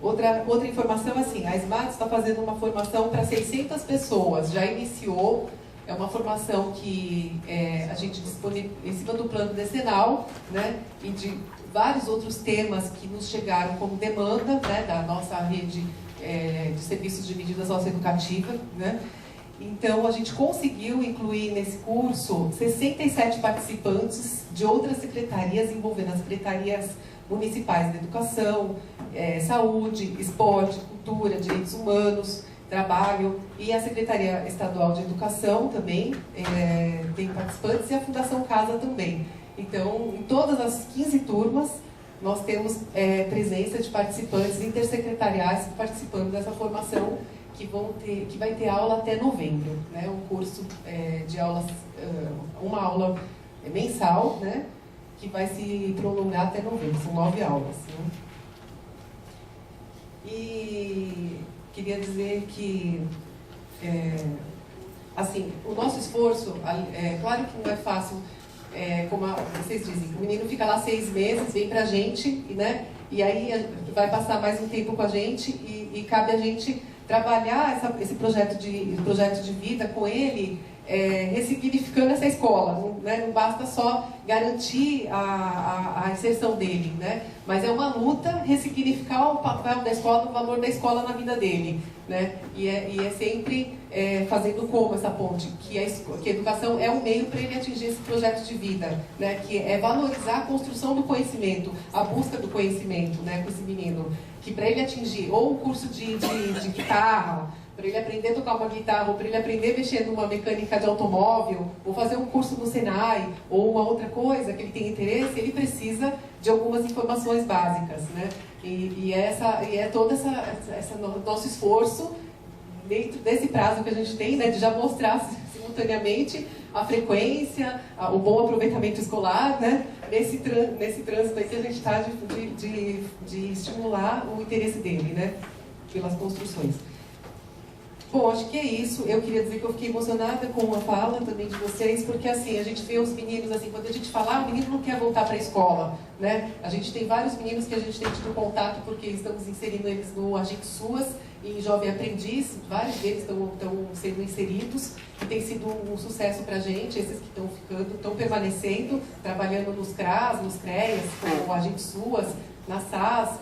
Outra informação, assim, a SMAT está fazendo uma formação para 600 pessoas, já iniciou. É uma formação que a gente disponibiliza em cima do plano decenal, né, e de vários outros temas que nos chegaram como demanda, né, da nossa rede de serviços de medida socioeducativa, né, Então, a gente conseguiu incluir nesse curso 67 participantes de outras secretarias, envolvendo as secretarias municipais de educação, saúde, esporte, cultura, direitos humanos, trabalho, e a Secretaria Estadual de Educação também tem participantes, e a Fundação Casa também. Então, em todas as 15 turmas, nós temos presença de participantes intersecretariais participando dessa formação, que vai ter aula até novembro, né? Um curso de aulas, uma aula mensal, né? Que vai se prolongar até novembro, são 9 aulas. Né? E queria dizer que, assim, o nosso esforço, claro que não é fácil, como vocês dizem, o menino fica lá 6 meses, vem pra gente, né? E aí vai passar mais um tempo com a gente e cabe a gente trabalhar esse projeto de vida com ele, ressignificando essa escola. Não basta só garantir a inserção dele, né? Mas é uma luta ressignificar o papel da escola, o valor da escola na vida dele, né? E é sempre fazendo como essa ponte, que a educação é um meio para ele atingir esse projeto de vida, né? Que é valorizar a construção do conhecimento, a busca do conhecimento, né? Com esse menino, que para ele atingir ou o curso de guitarra, para ele aprender a tocar uma guitarra, ou para ele aprender a mexer numa mecânica de automóvel, ou fazer um curso no Senai, ou uma outra coisa que ele tem interesse, ele precisa de algumas informações básicas, né? E é todo esse nosso esforço, dentro desse prazo que a gente tem, né, de já mostrar simultaneamente a frequência, o bom aproveitamento escolar, né? Nesse trânsito aí que a gente está de estimular o interesse dele, né? Pelas construções. Bom, acho que é isso. Eu queria dizer que eu fiquei emocionada com a fala também de vocês, porque assim, a gente vê os meninos, assim, quando a gente fala, o menino não quer voltar para a escola, né? A gente tem vários meninos que a gente tem tido contato porque estamos inserindo eles no Agente SUAS e Jovem Aprendiz, vários deles estão sendo inseridos, e tem sido um sucesso para a gente, esses que estão permanecendo, trabalhando nos CRAS, nos CREAS, com o Agente SUAS, na SAS,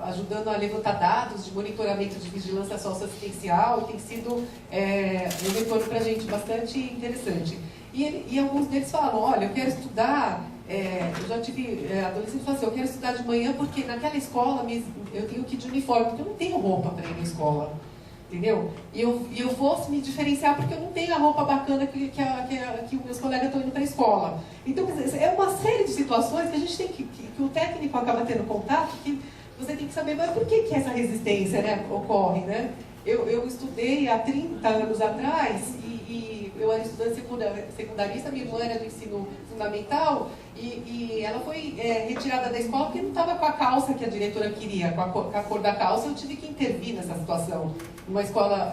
ajudando a levantar dados de monitoramento de vigilância socioassistencial, e tem sido um retorno para a gente bastante interessante. E alguns deles falam, olha, eu quero estudar, eu já tive adolescentes que falam assim, eu quero estudar de manhã porque naquela escola eu tenho que ir de uniforme, porque eu não tenho roupa para ir na escola. Entendeu? E eu vou me diferenciar porque eu não tenho a roupa bacana que os meus colegas estão indo para a escola. Então, é uma série de situações que a gente tem que o técnico acaba tendo contato, que você tem que saber, mas por que essa resistência, né, ocorre, né? Eu estudei há 30 anos atrás e eu era estudante secundarista, minha irmã era do ensino fundamental e ela foi retirada da escola porque não estava com a calça que a diretora queria, com a cor da calça. Eu tive que intervir nessa situação, numa escola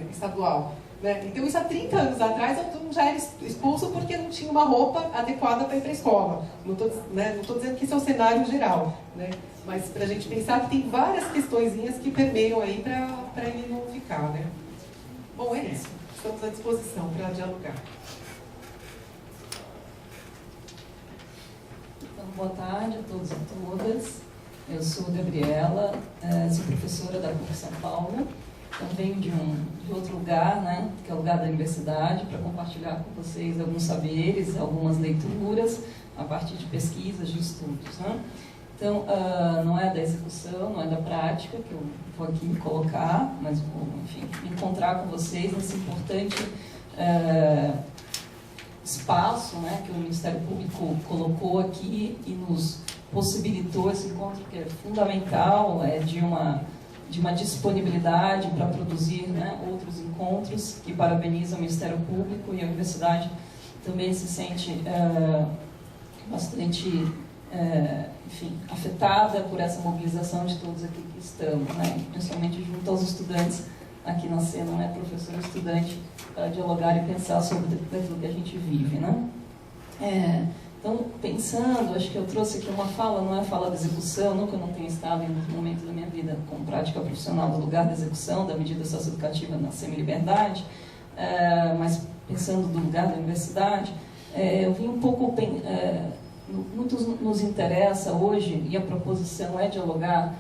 estadual. Né? Então, isso há 30 anos atrás, eu já era expulso porque não tinha uma roupa adequada para ir para a escola. Não estou dizendo que isso é o cenário geral, né? Mas para a gente pensar que tem várias questõezinhas que permeiam aí para ele não ficar. Né? Bom, é isso. Estamos à disposição para dialogar. Então, boa tarde a todos e a todas. Eu sou Gabriela, sou professora da PUC São Paulo. Então, venho de outro lugar, né, que é o lugar da universidade, para compartilhar com vocês alguns saberes, algumas leituras, a partir de pesquisas, de estudos. Né? Então, não é da execução, não é da prática que eu vou aqui me colocar, mas vou, enfim, me encontrar com vocês nesse importante espaço, né, que o Ministério Público colocou aqui e nos possibilitou esse encontro que é fundamental, de uma disponibilidade para produzir, né, outros encontros, que parabeniza o Ministério Público, e a universidade também se sente bastante enfim, afetada por essa mobilização de todos aqui que estamos, né, principalmente junto aos estudantes aqui na cena, né, professor e estudante, para dialogar e pensar sobre aquilo que a gente vive. Né? Então, pensando, acho que eu trouxe aqui uma fala, não é fala da execução, não que eu não tenha estado em um momento da minha vida como prática profissional do lugar da execução, da medida socioeducativa na semi-liberdade, mas pensando do lugar da universidade, eu vim um pouco... muito nos interessa hoje, e a proposição é dialogar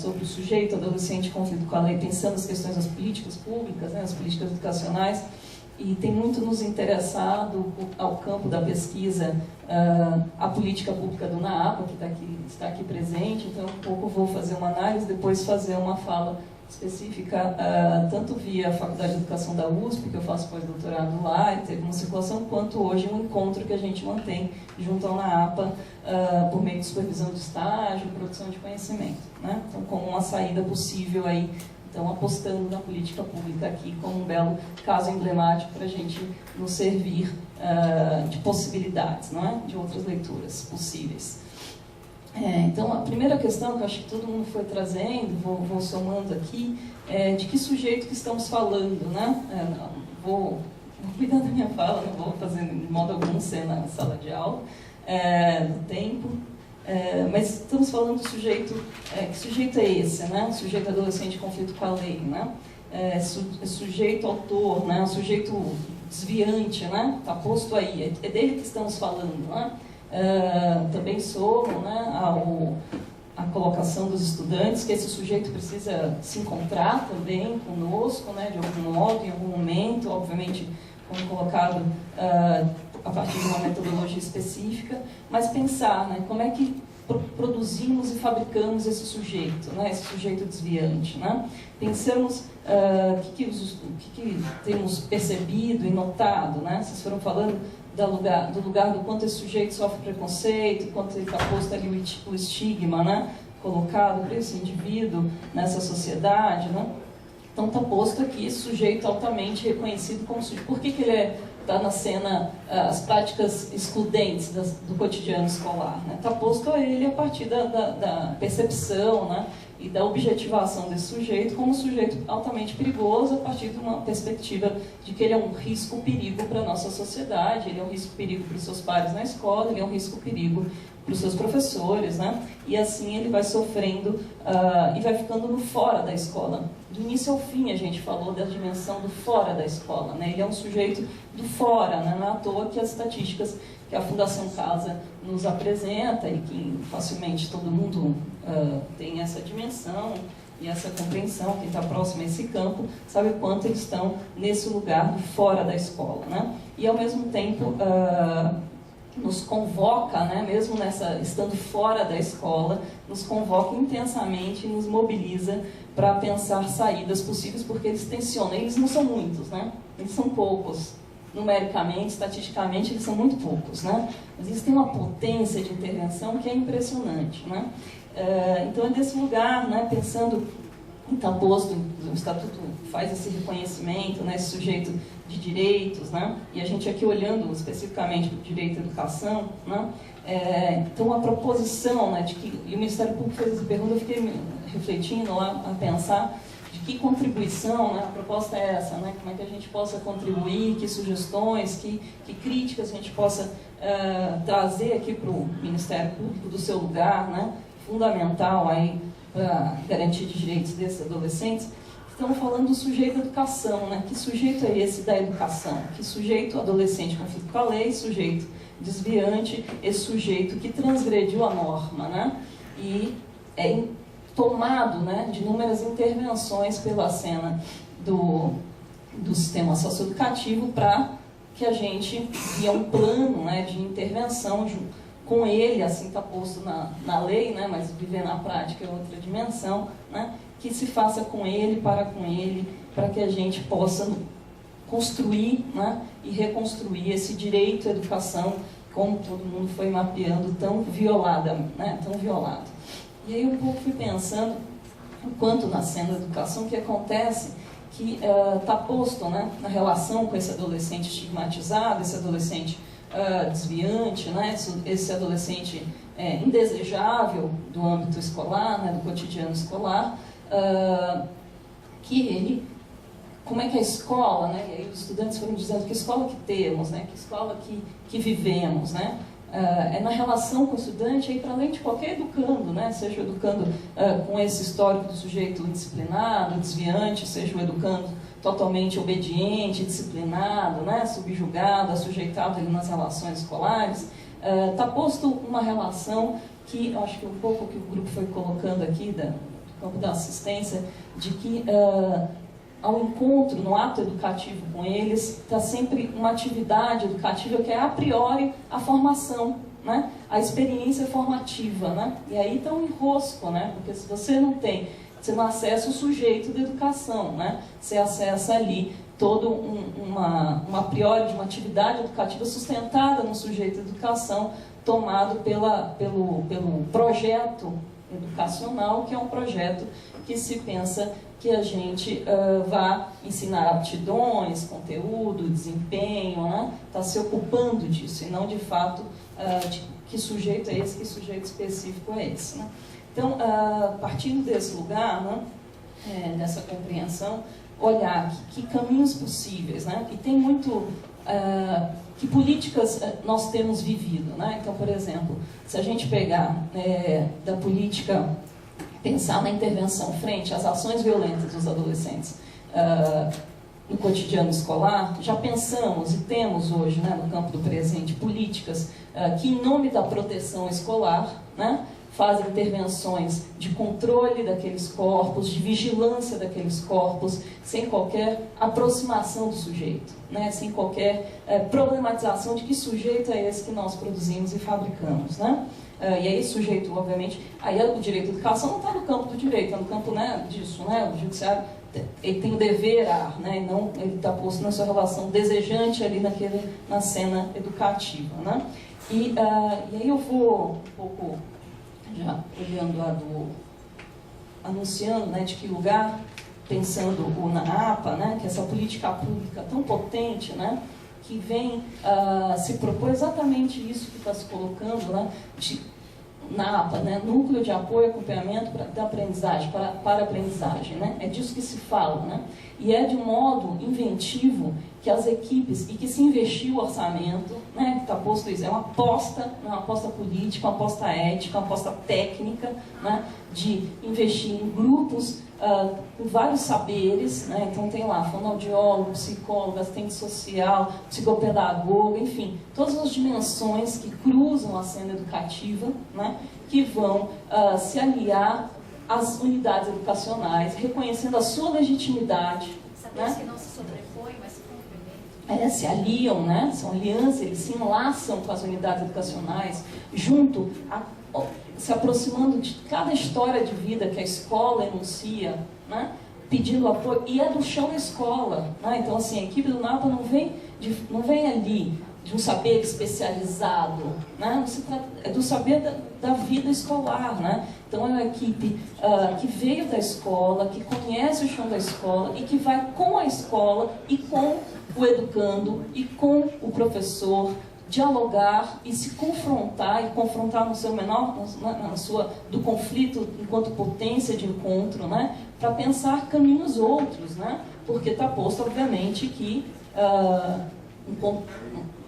sobre o sujeito adolescente em conflito com a lei, pensando as questões das políticas públicas, né, as políticas educacionais, e tem muito nos interessado ao campo da pesquisa a política pública do NAAPA, que está aqui presente. Então, um pouco vou fazer uma análise, depois fazer uma fala específica, tanto via a Faculdade de Educação da USP, que eu faço pós-doutorado lá, e teve uma circulação, quanto hoje um encontro que a gente mantém junto ao NAAPA, por meio de supervisão de estágio, produção de conhecimento, né? Então, como uma saída possível aí, então apostando na política pública aqui como um belo caso emblemático para a gente nos servir de possibilidades, não é? De outras leituras possíveis. Então, a primeira questão que eu acho que todo mundo foi trazendo, vou somando aqui, é de que sujeito que estamos falando, né? Vou cuidar da minha fala, não vou fazer de modo algum ser na sala de aula, do tempo, mas estamos falando do sujeito, que sujeito é esse, né? Sujeito adolescente em conflito com a lei, né? Sujeito autor, né? Sujeito desviante, né? Está posto aí, é dele que estamos falando, né? Também sobre, né, a colocação dos estudantes, que esse sujeito precisa se encontrar também conosco, né, de algum modo, em algum momento, obviamente, como colocado a partir de uma metodologia específica, mas pensar, né, como é que produzimos e fabricamos esse sujeito, né, esse sujeito desviante, né? Pensamos o que temos percebido e notado, né? Vocês foram falando do lugar do quanto esse sujeito sofre preconceito, quanto ele está posto ali o estigma, né, colocado para esse indivíduo nessa sociedade, né? Então está posto aqui esse sujeito altamente reconhecido como sujeito. Por que ele está na cena, as práticas excludentes do cotidiano escolar, né? Está posto a ele a partir da percepção, né, e da objetivação desse sujeito como um sujeito altamente perigoso a partir de uma perspectiva de que ele é um risco-perigo para a nossa sociedade, ele é um risco-perigo para os seus pares na escola, ele é um risco-perigo para os seus professores, né? E assim ele vai sofrendo e vai ficando no fora da escola. Do início ao fim a gente falou da dimensão do fora da escola, né? Ele é um sujeito do fora, né? Não é à toa que as estatísticas que a Fundação Casa nos apresenta e que facilmente todo mundo tem essa dimensão e essa compreensão, quem está próximo a esse campo, sabe o quanto eles estão nesse lugar do fora da escola, né? E ao mesmo tempo nos convoca, né, mesmo estando fora da escola, nos convoca intensamente e nos mobiliza para pensar saídas possíveis, porque eles tensionam, eles não são muitos, né? Eles são poucos. Numericamente, estatisticamente, eles são muito poucos, né? Mas eles têm uma potência de intervenção que é impressionante, né? Então é desse lugar, né, pensando em estar posto, o Estatuto faz esse reconhecimento, né, esse sujeito de direitos, né? E a gente aqui olhando especificamente para o direito à educação, né? Então a proposição, né, de que, e o Ministério Público fez essa pergunta, eu fiquei refletindo lá a pensar de que contribuição, né, a proposta é essa, né, como é que a gente possa contribuir, que sugestões, que críticas a gente possa trazer aqui para o Ministério Público do seu lugar, né, fundamental aí para garantia de direitos desses adolescentes. Estamos falando do sujeito da educação, né? Que sujeito é esse da educação? Que sujeito adolescente conflito com a lei, sujeito desviante, esse sujeito que transgrediu a norma, né? E é tomado, né, de inúmeras intervenções pela cena do sistema socioeducativo para que a gente via um plano, né, de intervenção com ele, assim está posto na lei, né, mas viver na prática é outra dimensão, né, que se faça com ele, para que a gente possa construir, né, e reconstruir esse direito à educação, como todo mundo foi mapeando, tão violado. E aí um pouco fui pensando, enquanto na cena da educação, o que acontece que está posto, né, na relação com esse adolescente estigmatizado, esse adolescente desviante, né, esse adolescente indesejável do âmbito escolar, né, do cotidiano escolar, que ele, como é que a escola, né, e aí os estudantes foram dizendo que escola que temos, né, que escola que vivemos, né, é na relação com o estudante, aí para além de qualquer educando, né, seja o educando com esse histórico do sujeito indisciplinado, desviante, seja o educando totalmente obediente, disciplinado, né, subjugado, assujeitado ali nas relações escolares, está posto uma relação que eu acho que um pouco que o grupo foi colocando aqui, do campo da assistência, de que ao encontro, no ato educativo com eles, está sempre uma atividade educativa que é a priori a formação, né? A experiência formativa, né? E aí está um enrosco, né? Porque se você não tem, você não acessa o sujeito da educação, né? Você acessa ali todo uma priori de uma atividade educativa sustentada no sujeito da educação, tomado pelo projeto educacional, que é um projeto que se pensa que a gente vá ensinar aptidões, conteúdo, desempenho, né? Está se ocupando disso, e não de fato de que sujeito é esse, que sujeito específico é esse, né? Então, partindo desse lugar, né, dessa compreensão, olhar que caminhos possíveis, né? E tem muito... que políticas nós temos vivido, né? Então, por exemplo, se a gente pegar da política, pensar na intervenção frente às ações violentas dos adolescentes no cotidiano escolar, já pensamos e temos hoje, né, no campo do presente, políticas que, em nome da proteção escolar, né, fazem intervenções de controle daqueles corpos, de vigilância daqueles corpos, sem qualquer aproximação do sujeito, né? Sem qualquer problematização de que sujeito é esse que nós produzimos e fabricamos, né? E aí, sujeito, obviamente, aí o direito à educação não está no campo do direito, está no campo, né, disso, né? O judiciário, ele tem o dever a, né? E não ele está posto na sua relação desejante ali na cena educativa, né? E aí eu vou um pouco já olhando anunciando, né, de que lugar, pensando na APA, né, que essa política pública tão potente, né, que vem se propor exatamente isso que está se colocando, né, na APA, né, Núcleo de Apoio e Acompanhamento da Aprendizagem, para a Aprendizagem, né, é disso que se fala, né, e é de um modo inventivo que as equipes, e que se investiu o orçamento, né, que está posto isso, é uma aposta, uma aposta política, uma aposta ética, uma aposta técnica, né, de investir em grupos com vários saberes, né, então tem lá fonoaudiólogo, psicólogo, assistente social, psicopedagogo, enfim, todas as dimensões que cruzam a cena educativa, né, que vão se aliar às unidades educacionais, reconhecendo a sua legitimidade. Saberes, né, que não se sobrepõem, mas se complementam. Se aliam, né? São alianças, eles se enlaçam com as unidades educacionais, se aproximando de cada história de vida que a escola enuncia, né? Pedindo apoio, e é do chão da escola, né? Então, assim, a equipe do NAPA não vem ali de um saber especializado, né? Não se trata, é do saber da vida escolar, né? Então, é uma equipe que veio da escola, que conhece o chão da escola e que vai com a escola e com o educando e com o professor dialogar e se confrontar, e confrontar no seu menor, do conflito enquanto potência de encontro, né? Para pensar caminhos outros, né? Porque está posto, obviamente, que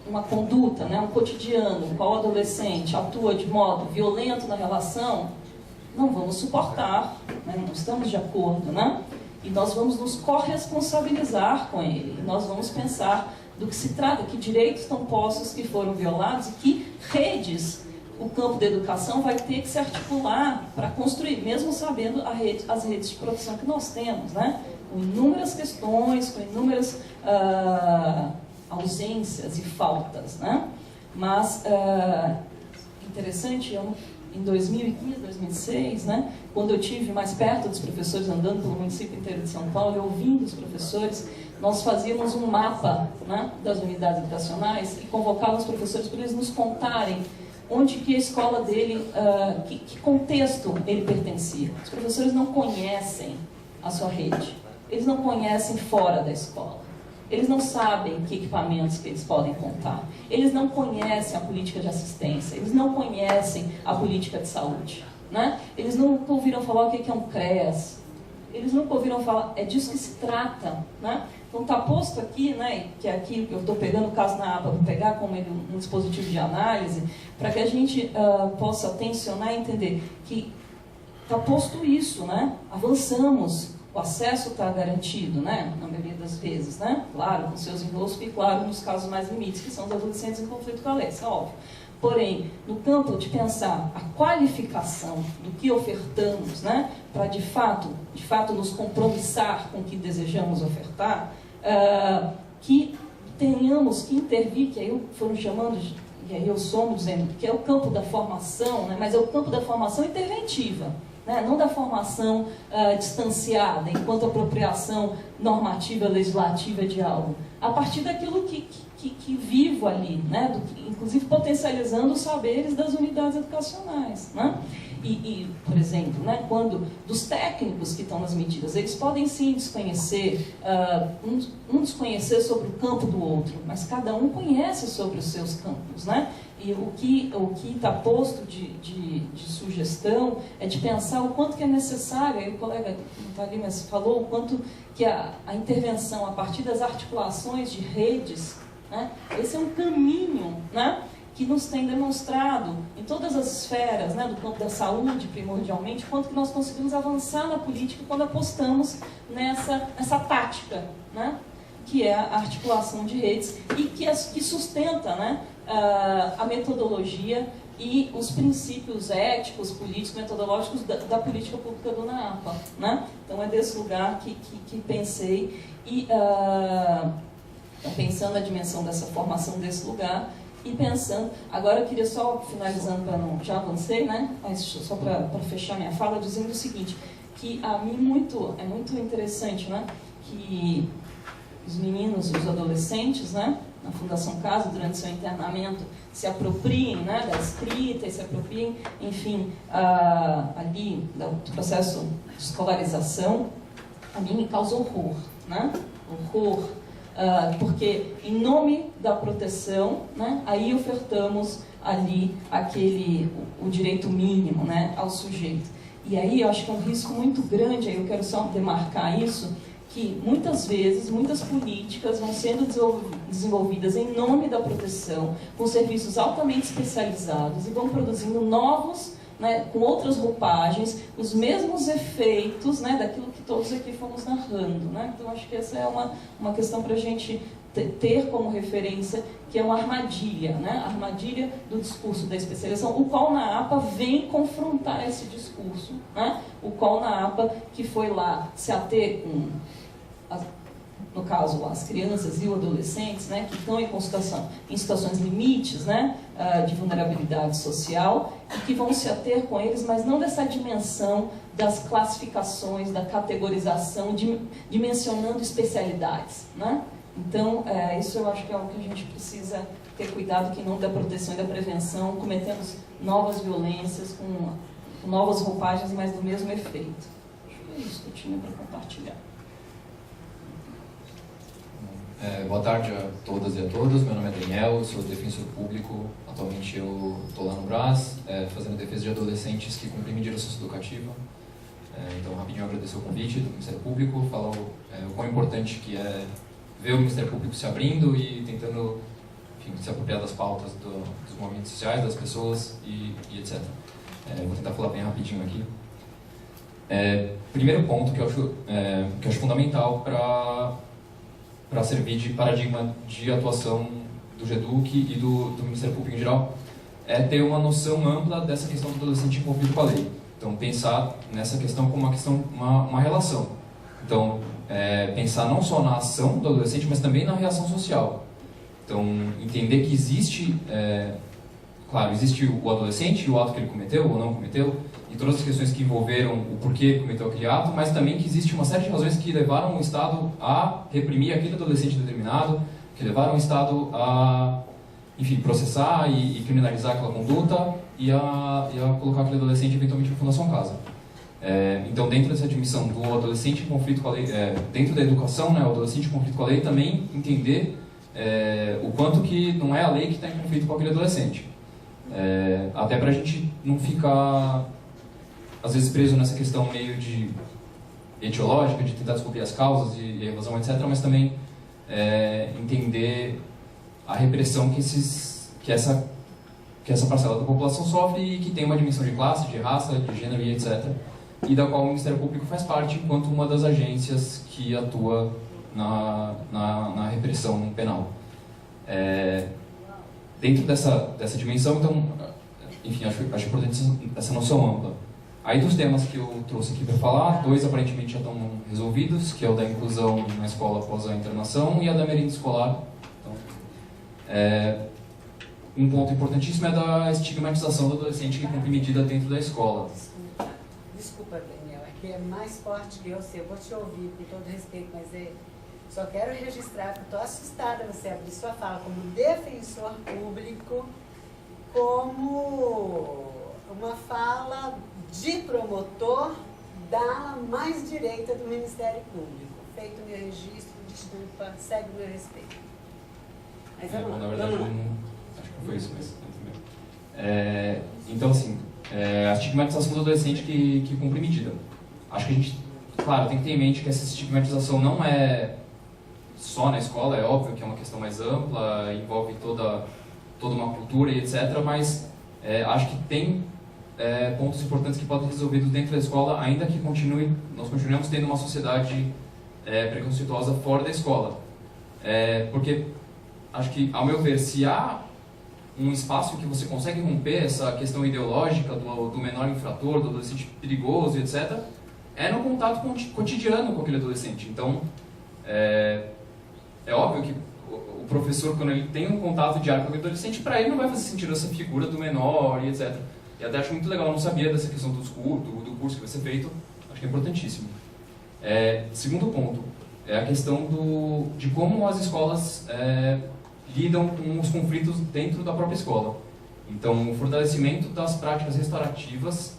uma conduta, né, um cotidiano, qual o adolescente atua de modo violento na relação, não vamos suportar, né, não estamos de acordo, né? E nós vamos nos corresponsabilizar com ele, e nós vamos pensar do que se trata, que direitos estão postos que foram violados e que redes o campo da educação vai ter que se articular para construir, mesmo sabendo as redes de proteção que nós temos, né? Com inúmeras questões, com inúmeras ausências e faltas, né? Mas, interessante, em 2015, 2006, né, quando eu estive mais perto dos professores, andando pelo município inteiro de São Paulo, e ouvindo os professores, nós fazíamos um mapa, né, das unidades educacionais e convocávamos os professores para eles nos contarem onde que a escola dele, que contexto ele pertencia. Os professores não conhecem a sua rede, eles não conhecem fora da escola. Eles não sabem que equipamentos que eles podem contar. Eles não conhecem a política de assistência. Eles não conhecem a política de saúde, né? Eles nunca ouviram falar o que é um CREAS. Eles nunca ouviram falar. É disso que se trata, né? Então está posto aqui, né? Que é aqui eu estou pegando o caso na APA, vou pegar como um dispositivo de análise, para que a gente possa tensionar e entender que está posto isso, né? Avançamos. O acesso está garantido, né? Na maioria das vezes, né? Claro, com seus enroscos e, claro, nos casos mais limites, que são os adolescentes em conflito com a lei, isso é óbvio. Porém, no campo de pensar a qualificação do que ofertamos, né, para de fato nos compromissar com o que desejamos ofertar, que tenhamos que intervir, que aí foram chamando, e aí eu somo dizendo que é o campo da formação, né, mas é o campo da formação interventiva, né, não da formação distanciada, enquanto apropriação normativa, legislativa de algo, a partir daquilo que vivo ali, né, inclusive potencializando os saberes das unidades educacionais, né? Por exemplo, né, quando dos técnicos que estão nas medidas, eles podem sim desconhecer, um desconhecer sobre o campo do outro, mas cada um conhece sobre os seus campos, né? E o que está posto de sugestão é de pensar o quanto que é necessário, aí o colega não está ali, mas falou o quanto que a intervenção a partir das articulações de redes, né, esse é um caminho, né, que nos tem demonstrado em todas as esferas, né, do campo da saúde, primordialmente, quanto que nós conseguimos avançar na política quando apostamos nessa tática, né, que é a articulação de redes e que sustenta, né, a metodologia e os princípios éticos, políticos, metodológicos da política pública do NAAPA, né? Então é desse lugar que pensei e pensando a dimensão dessa formação desse lugar e pensando, agora eu queria só, finalizando, para não, já avancei, né? Mas só para fechar minha fala, dizendo o seguinte, que a mim é muito interessante, né? Que os meninos e os adolescentes, né, na Fundação Casa, durante seu internamento, se apropriem, né, da escrita e se apropriem, enfim, ali do processo de escolarização, a mim me causa horror, né? Horror, porque em nome da proteção, né, aí ofertamos ali o direito mínimo, né, ao sujeito. E aí eu acho que é um risco muito grande, aí eu quero só demarcar isso, que muitas vezes, muitas políticas vão sendo desenvolvidas em nome da proteção, com serviços altamente especializados e vão produzindo novos, né, com outras roupagens, os mesmos efeitos, né, daquilo que todos aqui fomos narrando, né? Então, acho que essa é uma questão para a gente ter como referência, que é uma armadilha, né? A armadilha do discurso da especialização, o qual na APA vem confrontar esse discurso, né? O qual na APA que foi lá se ater no caso, as crianças e os adolescentes, né, que estão em situações limites, né, de vulnerabilidade social, e que vão se ater com eles, mas não dessa dimensão das classificações, da categorização, dimensionando especialidades, né? Então, isso eu acho que é algo que a gente precisa ter cuidado, que não da proteção e da prevenção, cometemos novas violências com novas roupagens, mas do mesmo efeito. Acho que é isso que eu tinha para compartilhar. Boa tarde a todas e a todos, meu nome é Daniel, eu sou defensor público, atualmente eu estou lá no Brás, fazendo defesa de adolescentes que cumprem medida socioeducativa. Então, rapidinho agradecer o convite do Ministério Público, falar o quão importante que é ver o Ministério Público se abrindo e tentando, enfim, se apropriar das pautas dos movimentos sociais, das pessoas e etc. Vou tentar falar bem rapidinho aqui. Primeiro ponto que eu acho fundamental para servir de paradigma de atuação do GEDUC e do Ministério Público em geral, é ter uma noção ampla dessa questão do adolescente envolvido com a lei. Então, pensar nessa questão como uma relação. Então, pensar não só na ação do adolescente, mas também na reação social. Então, entender que existe, claro, existe o adolescente e o ato que ele cometeu ou não cometeu, e todas as questões que envolveram o porquê cometeu aquele ato, mas também que existe uma série de razões que levaram o Estado a reprimir aquele adolescente determinado, que levaram o Estado a, enfim, processar e criminalizar aquela conduta e a colocar aquele adolescente eventualmente na Fundação Casa. Então, dentro dessa admissão do adolescente em conflito com a lei, dentro da educação, né, o adolescente em conflito com a lei, também entender o quanto que não é a lei que está em conflito com aquele adolescente. Até para a gente não ficar, às vezes, preso nessa questão meio de etiológica, de tentar descobrir as causas e a evasão, etc., mas também entender a repressão que essa parcela da população sofre e que tem uma dimensão de classe, de raça, de gênero e etc., e da qual o Ministério Público faz parte enquanto uma das agências que atua na repressão penal. dentro dessa dimensão, então, enfim, acho importante essa noção ampla. Aí dos temas que eu trouxe aqui para falar, 2 aparentemente já estão resolvidos, que é o da inclusão na escola após a internação e a da merenda escolar. Então, um ponto importantíssimo é da estigmatização do adolescente que cumpre medida dentro da escola. Desculpa, Daniel, é que é mais forte que eu sei, eu vou te ouvir com todo respeito, mas só quero registrar que eu estou assustada você abrir sua fala como defensor público, como uma fala de promotor da ala mais direita do Ministério Público. Feito o meu registro, desculpa, segue o meu respeito. Mas vamos lá. Na verdade, acho que não foi isso, mas... então, assim, a estigmatização do adolescente que cumpre medida. Acho que a gente, claro, tem que ter em mente que essa estigmatização não é só na escola, é óbvio que é uma questão mais ampla, envolve toda uma cultura e etc., mas acho que tem pontos importantes que podem ser resolvidos dentro da escola, ainda que nós continuemos tendo uma sociedade preconceituosa fora da escola. Porque acho que, ao meu ver, se há um espaço que você consegue romper essa questão ideológica do menor infrator, do adolescente perigoso, etc., é no contato cotidiano com aquele adolescente. Então, é óbvio que o professor, quando ele tem um contato diário com aquele adolescente, para ele não vai fazer sentido essa figura do menor e etc. E até acho muito legal, eu não sabia dessa questão do curso que vai ser feito, acho que é importantíssimo. Segundo ponto, é a questão de como as escolas lidam com os conflitos dentro da própria escola. Então, o fortalecimento das práticas restaurativas,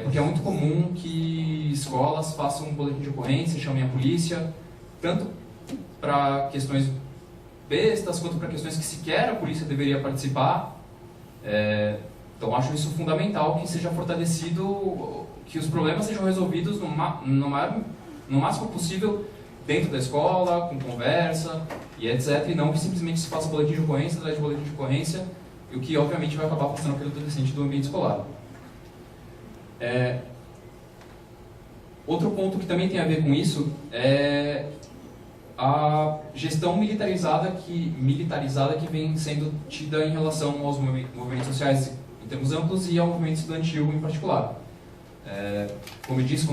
porque é muito comum que escolas façam um boletim de ocorrência, chamem a polícia, tanto para questões bestas, quanto para questões que sequer a polícia deveria participar. Então, acho isso fundamental, que seja fortalecido, que os problemas sejam resolvidos no máximo possível dentro da escola, com conversa e etc. E não que simplesmente se faça boletim de ocorrência atrás de boletim de ocorrência, o que obviamente vai acabar passando aquele adolescente do ambiente escolar. Outro ponto que também tem a ver com isso é a gestão militarizada que vem sendo tida em relação aos movimentos sociais em termos amplos e ao movimento estudantil em particular. Como eu disse,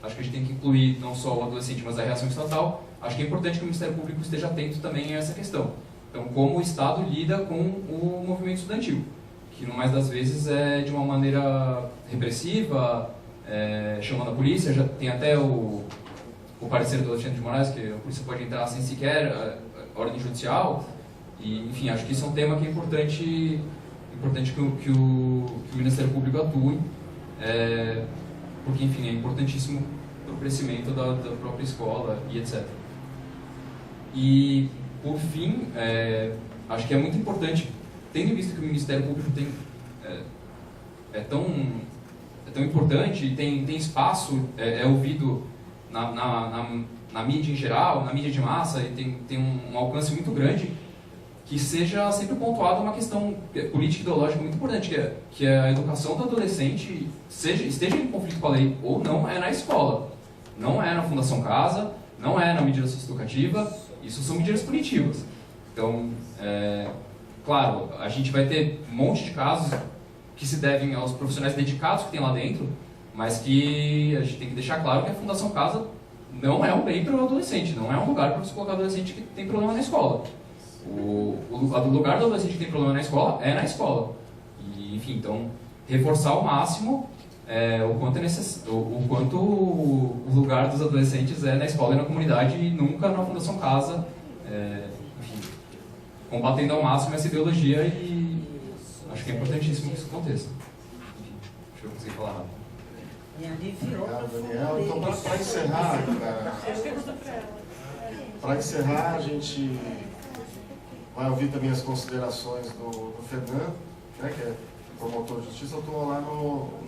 acho que a gente tem que incluir não só o adolescente, mas a reação estatal, acho que é importante que o Ministério Público esteja atento também a essa questão. Então, como o Estado lida com o movimento estudantil, que no mais das vezes é de uma maneira repressiva, chamando a polícia, já tem até o parecer do Alexandre de Moraes, que a polícia pode entrar sem sequer ordem judicial, e enfim, acho que isso é um tema que é importante que o Ministério Público atue, porque enfim, é importantíssimo para o crescimento da própria escola e etc. E, por fim, acho que é muito importante, tendo em vista que o Ministério Público é tão importante e tem espaço, é ouvido na mídia em geral, na mídia de massa, e tem um alcance muito grande, que seja sempre pontuada uma questão política e ideológica muito importante, que a educação do adolescente esteja em conflito com a lei ou não, é na escola. Não é na Fundação Casa, não é na medida socioeducativa, isso são medidas punitivas. Então, claro, a gente vai ter um monte de casos que se devem aos profissionais dedicados que tem lá dentro, mas que a gente tem que deixar claro que a Fundação Casa não é um bem para o adolescente, não é um lugar para você colocar adolescente que tem problema na escola. O lugar do adolescente que tem problema na escola é na escola. E, enfim, então, reforçar ao máximo o quanto o lugar dos adolescentes é na escola e na comunidade e nunca na Fundação Casa. Enfim, combatendo ao máximo essa ideologia e acho que é importantíssimo que isso aconteça. Enfim, deixa eu conseguir falar rápido. Obrigado, Daniel. Então, para encerrar, a gente vai ouvir também as considerações do Fernando, né, que é promotor de justiça. Eu estou lá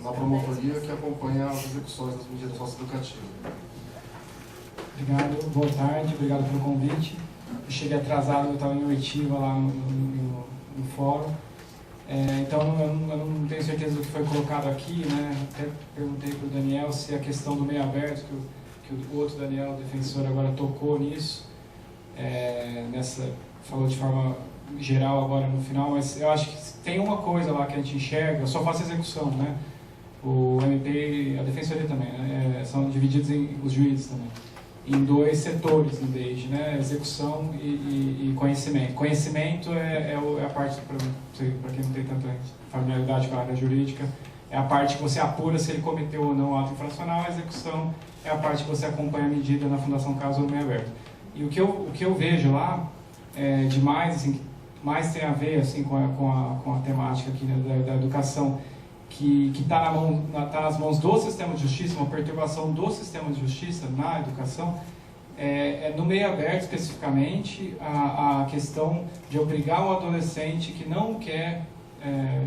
na promotoria que acompanha as execuções das medidas socioeducativas. Obrigado, boa tarde, obrigado pelo convite. Eu cheguei atrasado, eu estava em oitiva lá no fórum. Então, eu não tenho certeza do que foi colocado aqui, né? Até perguntei para o Daniel se a questão do meio aberto, que o outro Daniel, o defensor, agora tocou nisso, falou de forma geral agora no final, mas eu acho que tem uma coisa lá que a gente enxerga, eu só faço execução, né? O MP, a Defensoria também, né? São divididos os juízes também, em 2 setores em vez, né? Execução e conhecimento. Conhecimento é a parte, para quem não tem tanta familiaridade com a área jurídica, é a parte que você apura se ele cometeu ou não o ato infracional. A execução é a parte que você acompanha a medida na Fundação Caso ou no meio aberto. E o que eu vejo lá, demais, assim, que mais tem a ver assim, com a temática aqui, né, da educação, que está nas mãos do sistema de justiça, uma perturbação do sistema de justiça na educação, no meio aberto especificamente, a questão de obrigar um adolescente que não quer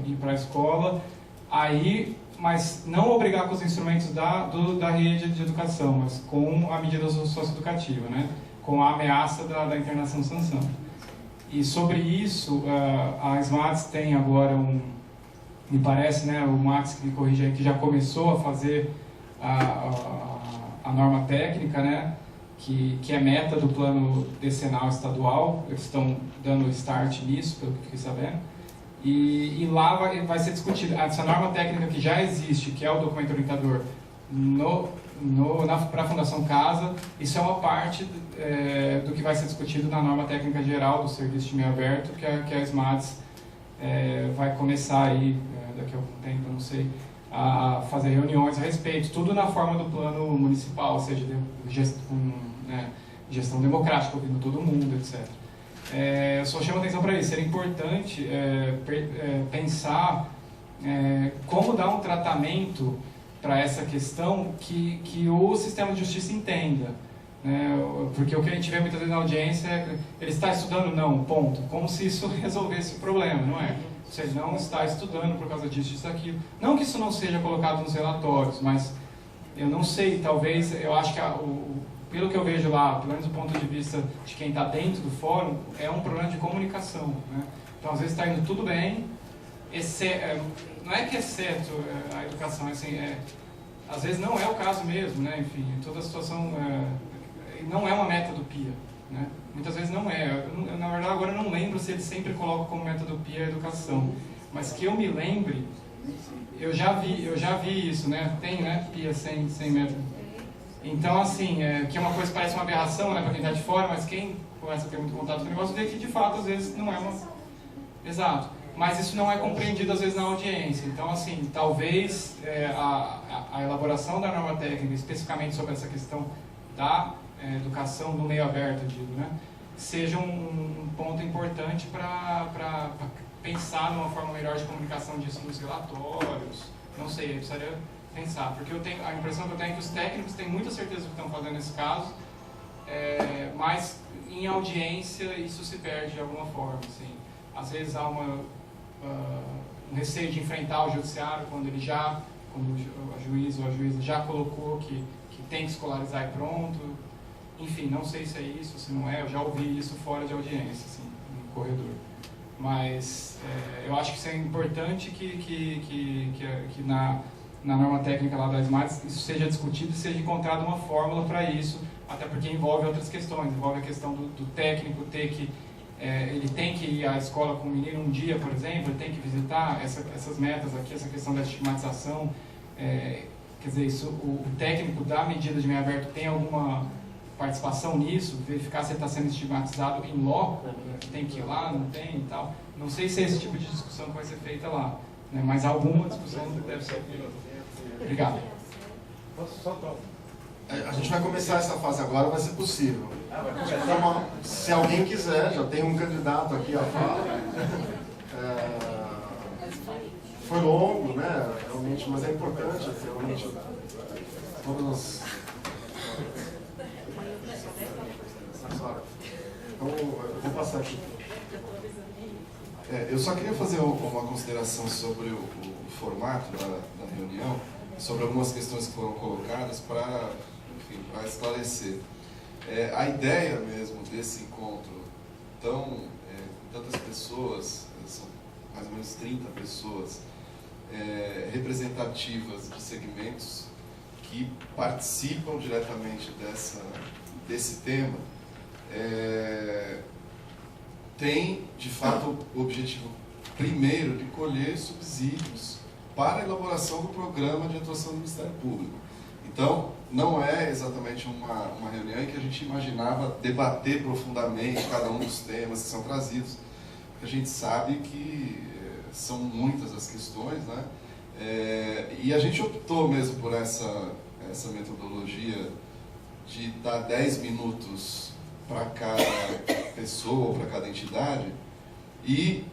ir para a escola a ir, mas não obrigar com os instrumentos da rede de educação, mas com a medida socioeducativa, né? Com a ameaça da internação-sanção. E sobre isso, a SMATS tem agora me parece, né, o Max que me corrige aí, que já começou a fazer a norma técnica, né, que é meta do plano decenal estadual. Eles estão dando start nisso, pelo que eu fiquei sabendo. E lá vai ser discutido essa norma técnica que já existe, que é o documento orientador, para a Fundação Casa. Isso é uma parte do que vai ser discutido na norma técnica geral do serviço de meio aberto, que a SMATS vai começar aí, daqui a algum tempo, não sei, a fazer reuniões a respeito, tudo na forma do plano municipal, ou seja, gestão democrática, ouvindo todo mundo, etc. Eu só chamo atenção para isso. Seria importante pensar como dar um tratamento para essa questão que o sistema de justiça entenda, né? Porque o que a gente vê muitas vezes na audiência é: ele está estudando? Não, ponto. Como se isso resolvesse o problema, não é? Se ele não está estudando por causa disso, disso, daquilo. Não que isso não seja colocado nos relatórios, mas eu não sei, talvez, eu acho que pelo que eu vejo lá, pelo menos do ponto de vista de quem está dentro do fórum, é um problema de comunicação, né? Então, às vezes está indo tudo bem, não é que exceto a educação, assim, às vezes não é o caso mesmo, né? Enfim, toda a situação não é uma meta do PIA, né? Muitas vezes não é. Na verdade, agora eu não lembro se ele sempre coloca como meta do PIA a educação, mas que eu me lembre, eu já vi isso, né? Tem, né? PIA sem meta. Então, assim, que é uma coisa que parece uma aberração, né, para quem está de fora, mas quem começa a ter muito contato com o negócio vê que, de fato, às vezes não é uma... Exato. Mas isso não é compreendido, às vezes, na audiência. Então, assim, talvez a elaboração da norma técnica, especificamente sobre essa questão da educação no meio aberto, eu digo, né, seja um ponto importante para pensar numa forma melhor de comunicação disso nos relatórios. Não sei, eu precisaria pensar, porque a impressão que eu tenho é que os técnicos têm muita certeza do que estão fazendo nesse caso, mas em audiência isso se perde de alguma forma, assim. Às vezes há um receio de enfrentar o judiciário quando o juiz ou a juíza já colocou que tem que escolarizar e pronto. Enfim, não sei se é isso, se não é, eu já ouvi isso fora de audiência, assim, no corredor. Mas eu acho que isso é importante que na norma técnica lá da SMATS isso seja discutido e seja encontrada uma fórmula para isso, até porque envolve outras questões, envolve a questão do técnico ter que, ele tem que ir à escola com o menino um dia, por exemplo, ele tem que visitar essas metas aqui, essa questão da estigmatização, quer dizer, o técnico da medida de meio aberto tem alguma participação nisso, verificar se ele está sendo estigmatizado em loco, tem que ir lá, não tem e tal. Não sei se é esse tipo de discussão que vai ser feita lá, né, mas alguma discussão deve ser feita. Obrigado. A gente vai começar essa fase agora, vai ser possível. Então, se alguém quiser, já tem um candidato aqui à fala. Foi longo, né? Realmente, mas é importante, realmente. Todas as... Então, eu vou passar aqui. Eu só queria fazer uma consideração sobre o formato da reunião, sobre algumas questões que foram colocadas para esclarecer. A ideia mesmo desse encontro, com tantas pessoas, são mais ou menos 30 pessoas, representativas de segmentos que participam diretamente desse tema, tem, de fato, o objetivo primeiro de colher subsídios para a elaboração do programa de atuação do Ministério Público. Então, não é exatamente uma reunião em que a gente imaginava debater profundamente cada um dos temas que são trazidos, porque a gente sabe que são muitas as questões, né? E a gente optou mesmo por essa metodologia de dar 10 minutos para cada pessoa, para cada entidade, e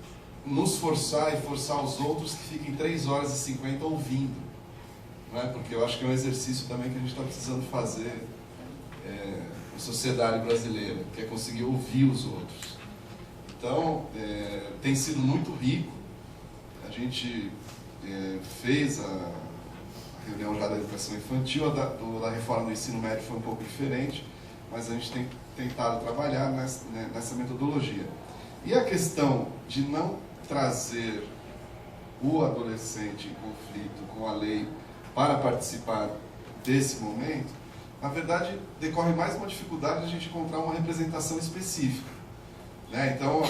nos forçar e forçar os outros que fiquem 3 horas e 50 ouvindo, né? Porque eu acho que é um exercício também que a gente está precisando fazer na sociedade brasileira, que é conseguir ouvir os outros. Então, tem sido muito rico. A gente fez a reunião já da educação infantil, da reforma do ensino médio foi um pouco diferente, mas a gente tem tentado trabalhar nessa metodologia. E a questão de não trazer o adolescente em conflito com a lei para participar desse momento, na verdade, decorre mais uma dificuldade de a gente encontrar uma representação específica, né? Então,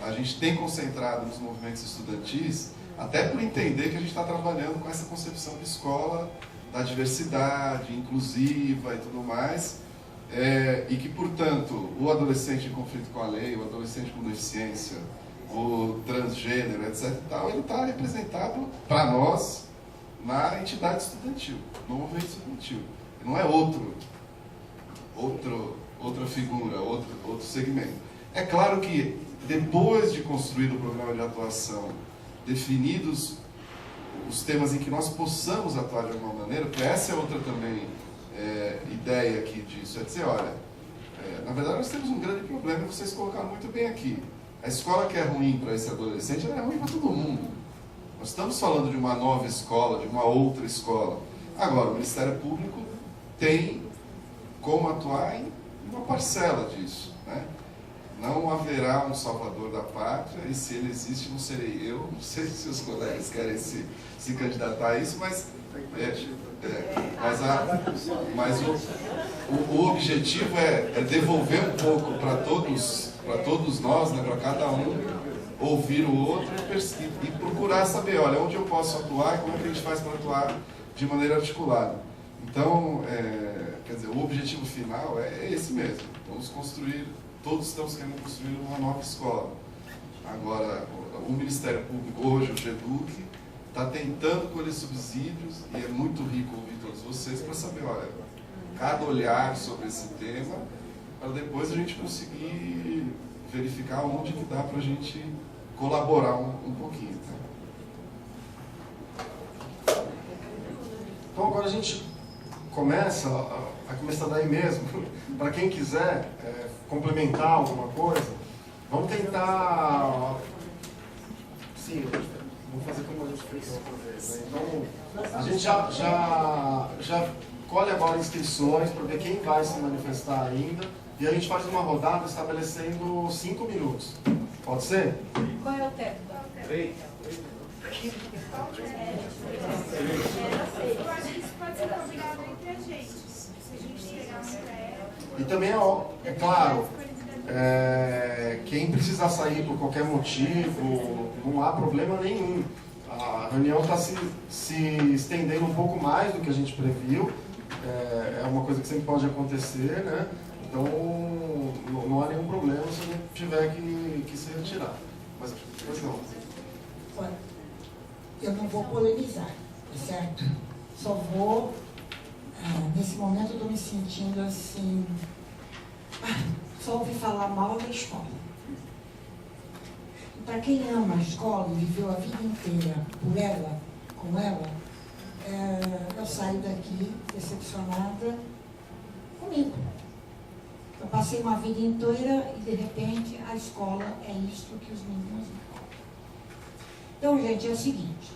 a gente tem concentrado nos movimentos estudantis, até por entender que a gente está trabalhando com essa concepção de escola da diversidade, inclusiva e tudo mais, e que, portanto, o adolescente em conflito com a lei, o adolescente com deficiência, o transgênero, etc. e tal, ele está representado, para nós, na entidade estudantil, no movimento estudantil. Não é outra figura, outro segmento. É claro que, depois de construído o programa de atuação, definidos os temas em que nós possamos atuar de alguma maneira, porque essa é outra também ideia aqui disso, é dizer, olha, na verdade nós temos um grande problema que vocês colocaram muito bem aqui. A escola que é ruim para esse adolescente, ela é ruim para todo mundo. Nós estamos falando de uma nova escola, de uma outra escola. Agora, o Ministério Público tem como atuar em uma parcela disso, né? Não haverá um salvador da pátria, e se ele existe, não serei eu. Não sei se os colegas querem se candidatar a isso, mas o objetivo é devolver um pouco para todos nós, né, para cada um, ouvir o outro e procurar saber, olha, onde eu posso atuar e como é que a gente faz para atuar de maneira articulada. Então, quer dizer, o objetivo final é esse mesmo. Vamos construir, todos estamos querendo construir uma nova escola. Agora, o Ministério Público, hoje, o GEDUC, está tentando colher subsídios, e é muito rico ouvir todos vocês para saber, olha, cada olhar sobre esse tema, para depois a gente conseguir verificar onde que dá para a gente colaborar um pouquinho. Tá? Então agora a gente começa, vai começar daí mesmo. Para quem quiser complementar alguma coisa, vamos tentar... Sim, vamos fazer como a gente fez outra vez, né? Então, a gente já colhe agora inscrições para ver quem vai se manifestar ainda, e a gente faz uma rodada estabelecendo 5 minutos. Pode ser? Qual é o teto? 3. Eu acho que isso pode ser combinado entre a gente. Se a gente chegar para ela. E também é claro, quem precisar sair por qualquer motivo, não há problema nenhum. A reunião está se estendendo um pouco mais do que a gente previu. É uma coisa que sempre pode acontecer, né? Então não há nenhum problema se a gente tiver que se retirar. Mas não. Olha, eu não vou polemizar, tá certo? Só vou, nesse momento eu estou me sentindo assim, só ouvi falar mal da escola. Para quem ama a escola e viveu a vida inteira por ela, com ela, eu saio daqui decepcionada comigo. Eu passei uma vida inteira e, de repente, a escola é isso que os meninos falam. Então, gente, é o seguinte,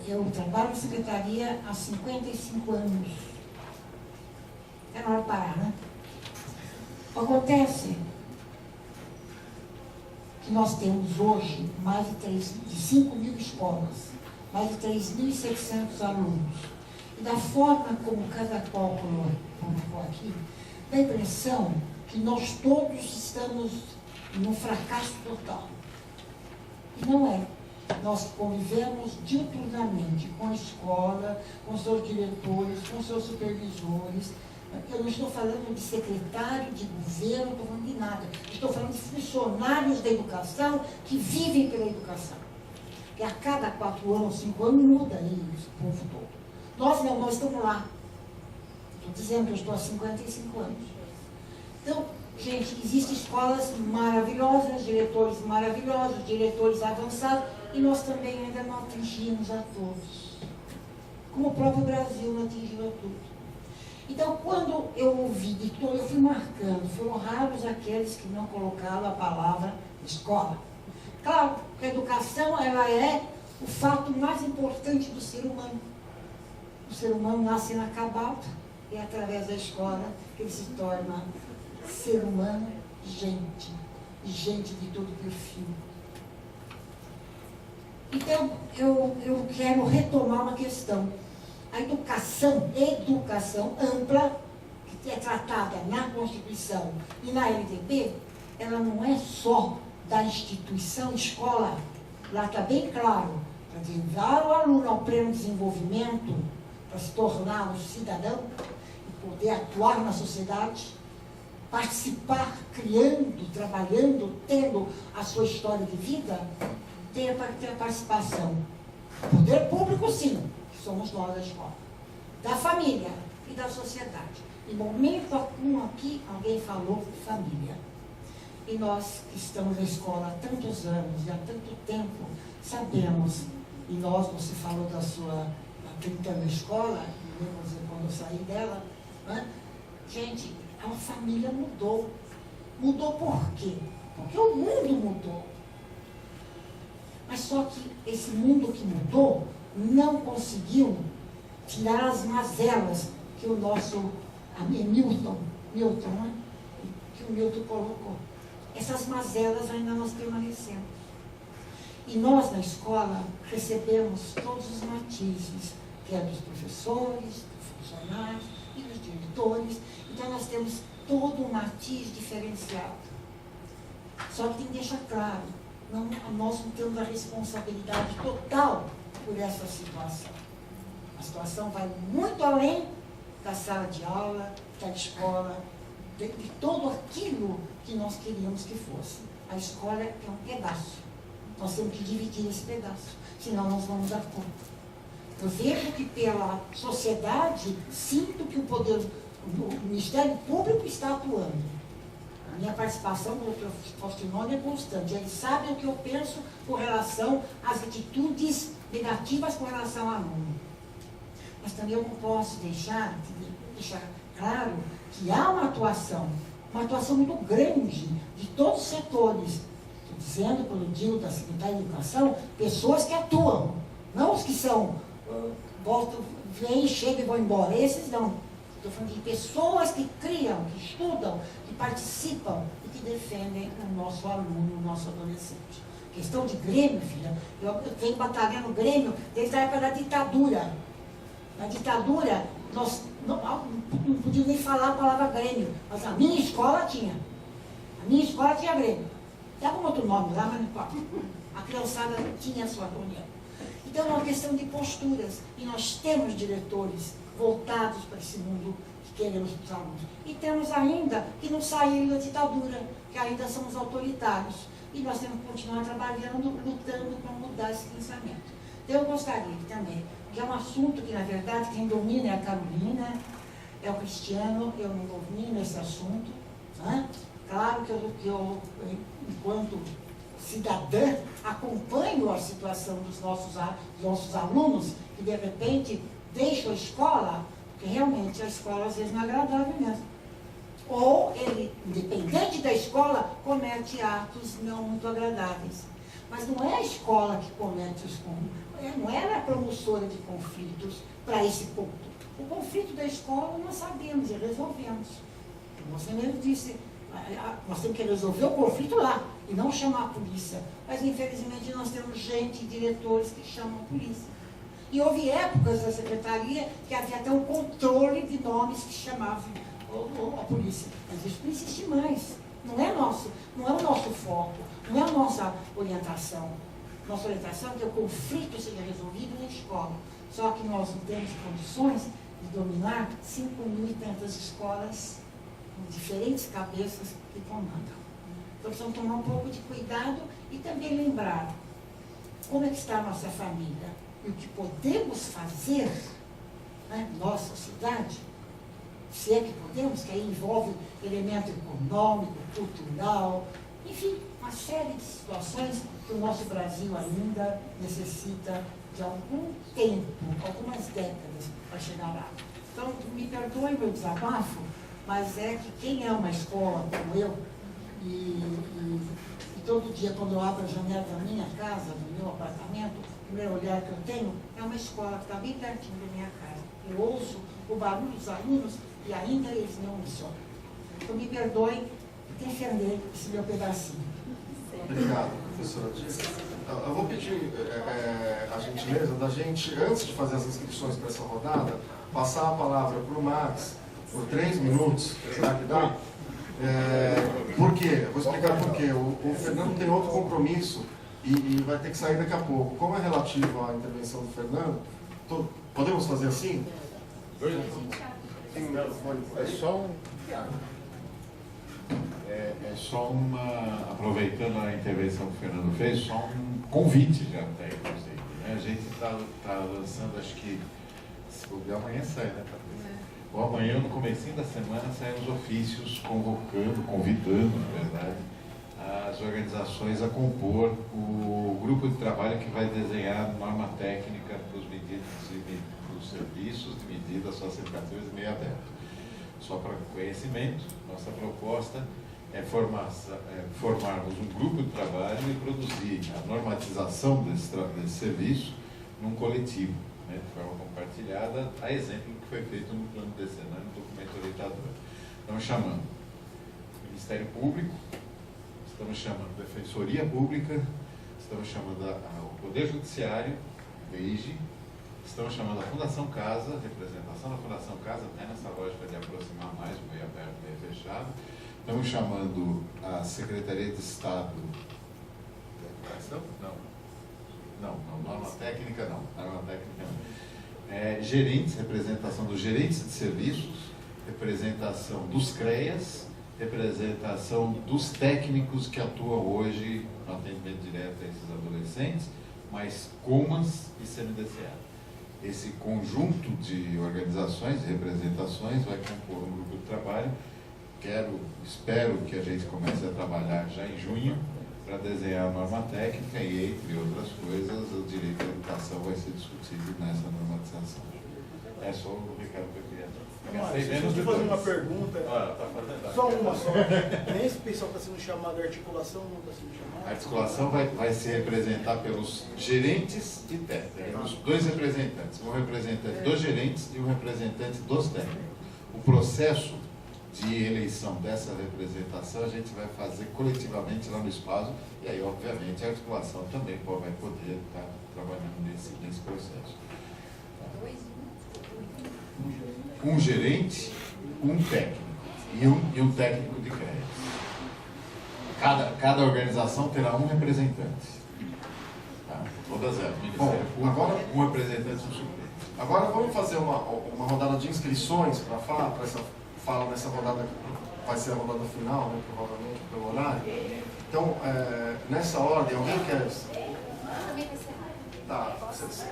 eu trabalho na secretaria há 55 anos. É na hora de parar, né? Acontece que nós temos hoje mais de 5 mil escolas, mais de 3.700 alunos. E da forma como cada qual colocou aqui, dá a impressão que nós todos estamos num fracasso total. E não é. Nós convivemos diuturnamente com a escola, com seus diretores, com seus supervisores. Eu não estou falando de secretário de governo, não estou falando de nada. Estou falando de funcionários da educação que vivem pela educação. Que a cada 4 anos, 5 anos, muda aí o povo todo. Nós não, nós estamos lá. Estou dizendo que eu estou há 55 anos. Então, gente, existem escolas maravilhosas, diretores maravilhosos, diretores avançados, e nós também ainda não atingimos a todos. Como o próprio Brasil não atingiu a todos. Então, quando eu ouvi de todo, eu fui marcando, foram raros aqueles que não colocaram a palavra escola. Claro, a educação, ela é o fato mais importante do ser humano. O ser humano nasce inacabado, e é através da escola que ele se torna ser humano, gente, e gente de todo perfil. Então, eu quero retomar uma questão. A educação ampla, que é tratada na Constituição e na LDB, ela não é só da instituição escola. Lá está bem claro, para levar o aluno ao pleno desenvolvimento, para se tornar um cidadão e poder atuar na sociedade, participar, criando, trabalhando, tendo a sua história de vida, tem a participação. Poder público, sim, que somos nós da escola. Da família e da sociedade. Em momento algum aqui, alguém falou de família. E nós que estamos na escola há tantos anos e há tanto tempo, sabemos, e nós, você falou da sua 30 anos na escola, lembro dizer quando eu saí dela, né? Gente, a família mudou. Mudou por quê? Porque o mundo mudou. Mas só que esse mundo que mudou não conseguiu tirar as mazelas que o nosso Milton, né? Que o Milton colocou. Essas mazelas ainda nós permanecemos. E nós na escola recebemos todos os matizes, que é dos professores, dos funcionários e dos diretores. Então nós temos todo um matiz diferenciado. Só que tem que deixar claro, nós não temos a responsabilidade total por essa situação. A situação vai muito além da sala de aula, da escola, de tudo aquilo que nós queríamos que fosse. A escola é um pedaço. Nós temos que dividir esse pedaço, senão nós vamos dar conta. Eu vejo que pela sociedade, sinto que o Ministério Público está atuando. A minha participação no Dr. Faustinone é constante. Eles sabem o que eu penso com relação às atitudes negativas com relação ao aluno. Mas também eu não posso deixar claro que há uma atuação muito grande de todos os setores. Estou dizendo, quando eu digo da Secretaria de Educação, pessoas que atuam, não os que são, vêm, chegam e vão embora. Esses não. Estou falando de pessoas que criam, que estudam, que participam e que defendem o nosso aluno, o nosso adolescente. Questão de Grêmio, filha, eu venho batalhando Grêmio desde a época da ditadura. Na ditadura, nós não podíamos nem falar a palavra Grêmio, mas a minha escola tinha. A minha escola tinha Grêmio. Tem algum outro nome lá, mas não importa. A criançada tinha a sua reunião. Então é uma questão de posturas. E nós temos diretores voltados para esse mundo que queremos para os alunos. E temos ainda que não saíram da ditadura, que ainda somos autoritários. E nós temos que continuar trabalhando, lutando para mudar esse pensamento. Então eu gostaria também, que é um assunto que, na verdade, quem domina é a Carolina, é o Cristiano, eu não domino esse assunto. Né? Claro que eu, enquanto cidadã, acompanho a situação dos nossos alunos, que de repente deixam a escola, porque realmente a escola às vezes não é agradável mesmo. Ou ele, independente da escola, comete atos não muito agradáveis. Mas não é a escola que comete os conflitos, não é a promotora de conflitos para esse ponto. O conflito da escola nós sabemos e resolvemos. Você mesmo disse, nós temos que resolver o conflito lá e não chamar a polícia. Mas infelizmente nós temos gente, diretores que chamam a polícia. E houve épocas da secretaria que havia até um controle de nomes que chamavam a polícia. Mas isso não existe mais. Não é o nosso foco, não é a nossa orientação. Nossa orientação é que o conflito seja resolvido na escola. Só que nós não temos condições de dominar 5.000 e tantas escolas com diferentes cabeças que comandam. Então precisamos tomar um pouco de cuidado e também lembrar como é que está a nossa família e o que podemos fazer, né, nossa cidade, se é que podemos, que aí envolve elemento econômico, cultural, enfim, uma série de situações que o nosso Brasil ainda necessita de algum tempo, algumas décadas para chegar lá. Então, me perdoe meu desabafo, mas é que quem é uma escola como eu, e todo dia quando eu abro a janela da minha casa, do meu apartamento, o primeiro olhar que eu tenho é uma escola que está bem pertinho da minha casa. Eu ouço o barulho dos alunos e ainda eles não me chamam. Então me perdoe defender esse meu pedacinho. Obrigado, professora Dias. Eu vou pedir a gentileza da gente, antes de fazer as inscrições para essa rodada, passar a palavra para o Max por 3 minutos. Será que dá? Por quê? Eu vou explicar por quê. O Fernando tem outro compromisso e vai ter que sair daqui a pouco. Como é relativo à intervenção do Fernando, podemos fazer assim? É só aproveitando a intervenção que o Fernando fez, só um convite já até, inclusive. Né? A gente está lançando, acho que, se puder, amanhã sai, né, Patrícia? Ou amanhã, no comecinho da semana, saem os ofícios convidando, na verdade, as organizações a compor o grupo de trabalho que vai desenhar norma técnica para os serviços de medidas socioeducativas de meio aberto. Só para conhecimento, nossa proposta é formarmos um grupo de trabalho e produzir a normatização desse serviço num coletivo, né, de forma compartilhada, a exemplo do que foi feito no plano decenal e no documento orientador. Estamos chamando o Ministério Público, estamos chamando a Defensoria Pública, estamos chamando o Poder Judiciário, DEIGE, estamos chamando a Fundação Casa, representação da Fundação Casa, até nessa lógica de aproximar mais o meio aberto e meio fechado. Estamos chamando a Secretaria de Estado de Educação? Não, norma técnica não. Gerentes, representação dos gerentes de serviços, representação dos CREAS, representação dos técnicos que atuam hoje no atendimento direto a esses adolescentes, mais COMAS e CNDCA. Esse conjunto de organizações e representações vai compor um grupo de trabalho. Espero que a gente comece a trabalhar já em junho para desenhar a norma técnica e, entre outras coisas, o direito à educação vai ser discutido nessa normatização. É só o recado que eu queria dar. Deixa eu fazer uma pergunta. Tá fazendo. Só uma só. Nem esse pessoal está sendo chamado, a articulação não está sendo chamada. A articulação vai se representar pelos gerentes e técnicos. 2 representantes. Um representante dos gerentes e um representante dos técnicos. O processo de eleição dessa representação a gente vai fazer coletivamente lá no espaço e aí, obviamente, a articulação também vai poder estar trabalhando nesse processo. Um gerente, um técnico e um técnico de crédito. Cada organização terá um representante. Tá? Todas elas. Ministério Público, agora, um representante no suplente. Agora vamos fazer uma rodada de inscrições para falar, para essa fala nessa rodada, vai ser a rodada final, né, provavelmente, pelo horário. Então, nessa ordem, alguém quer... Tá, você...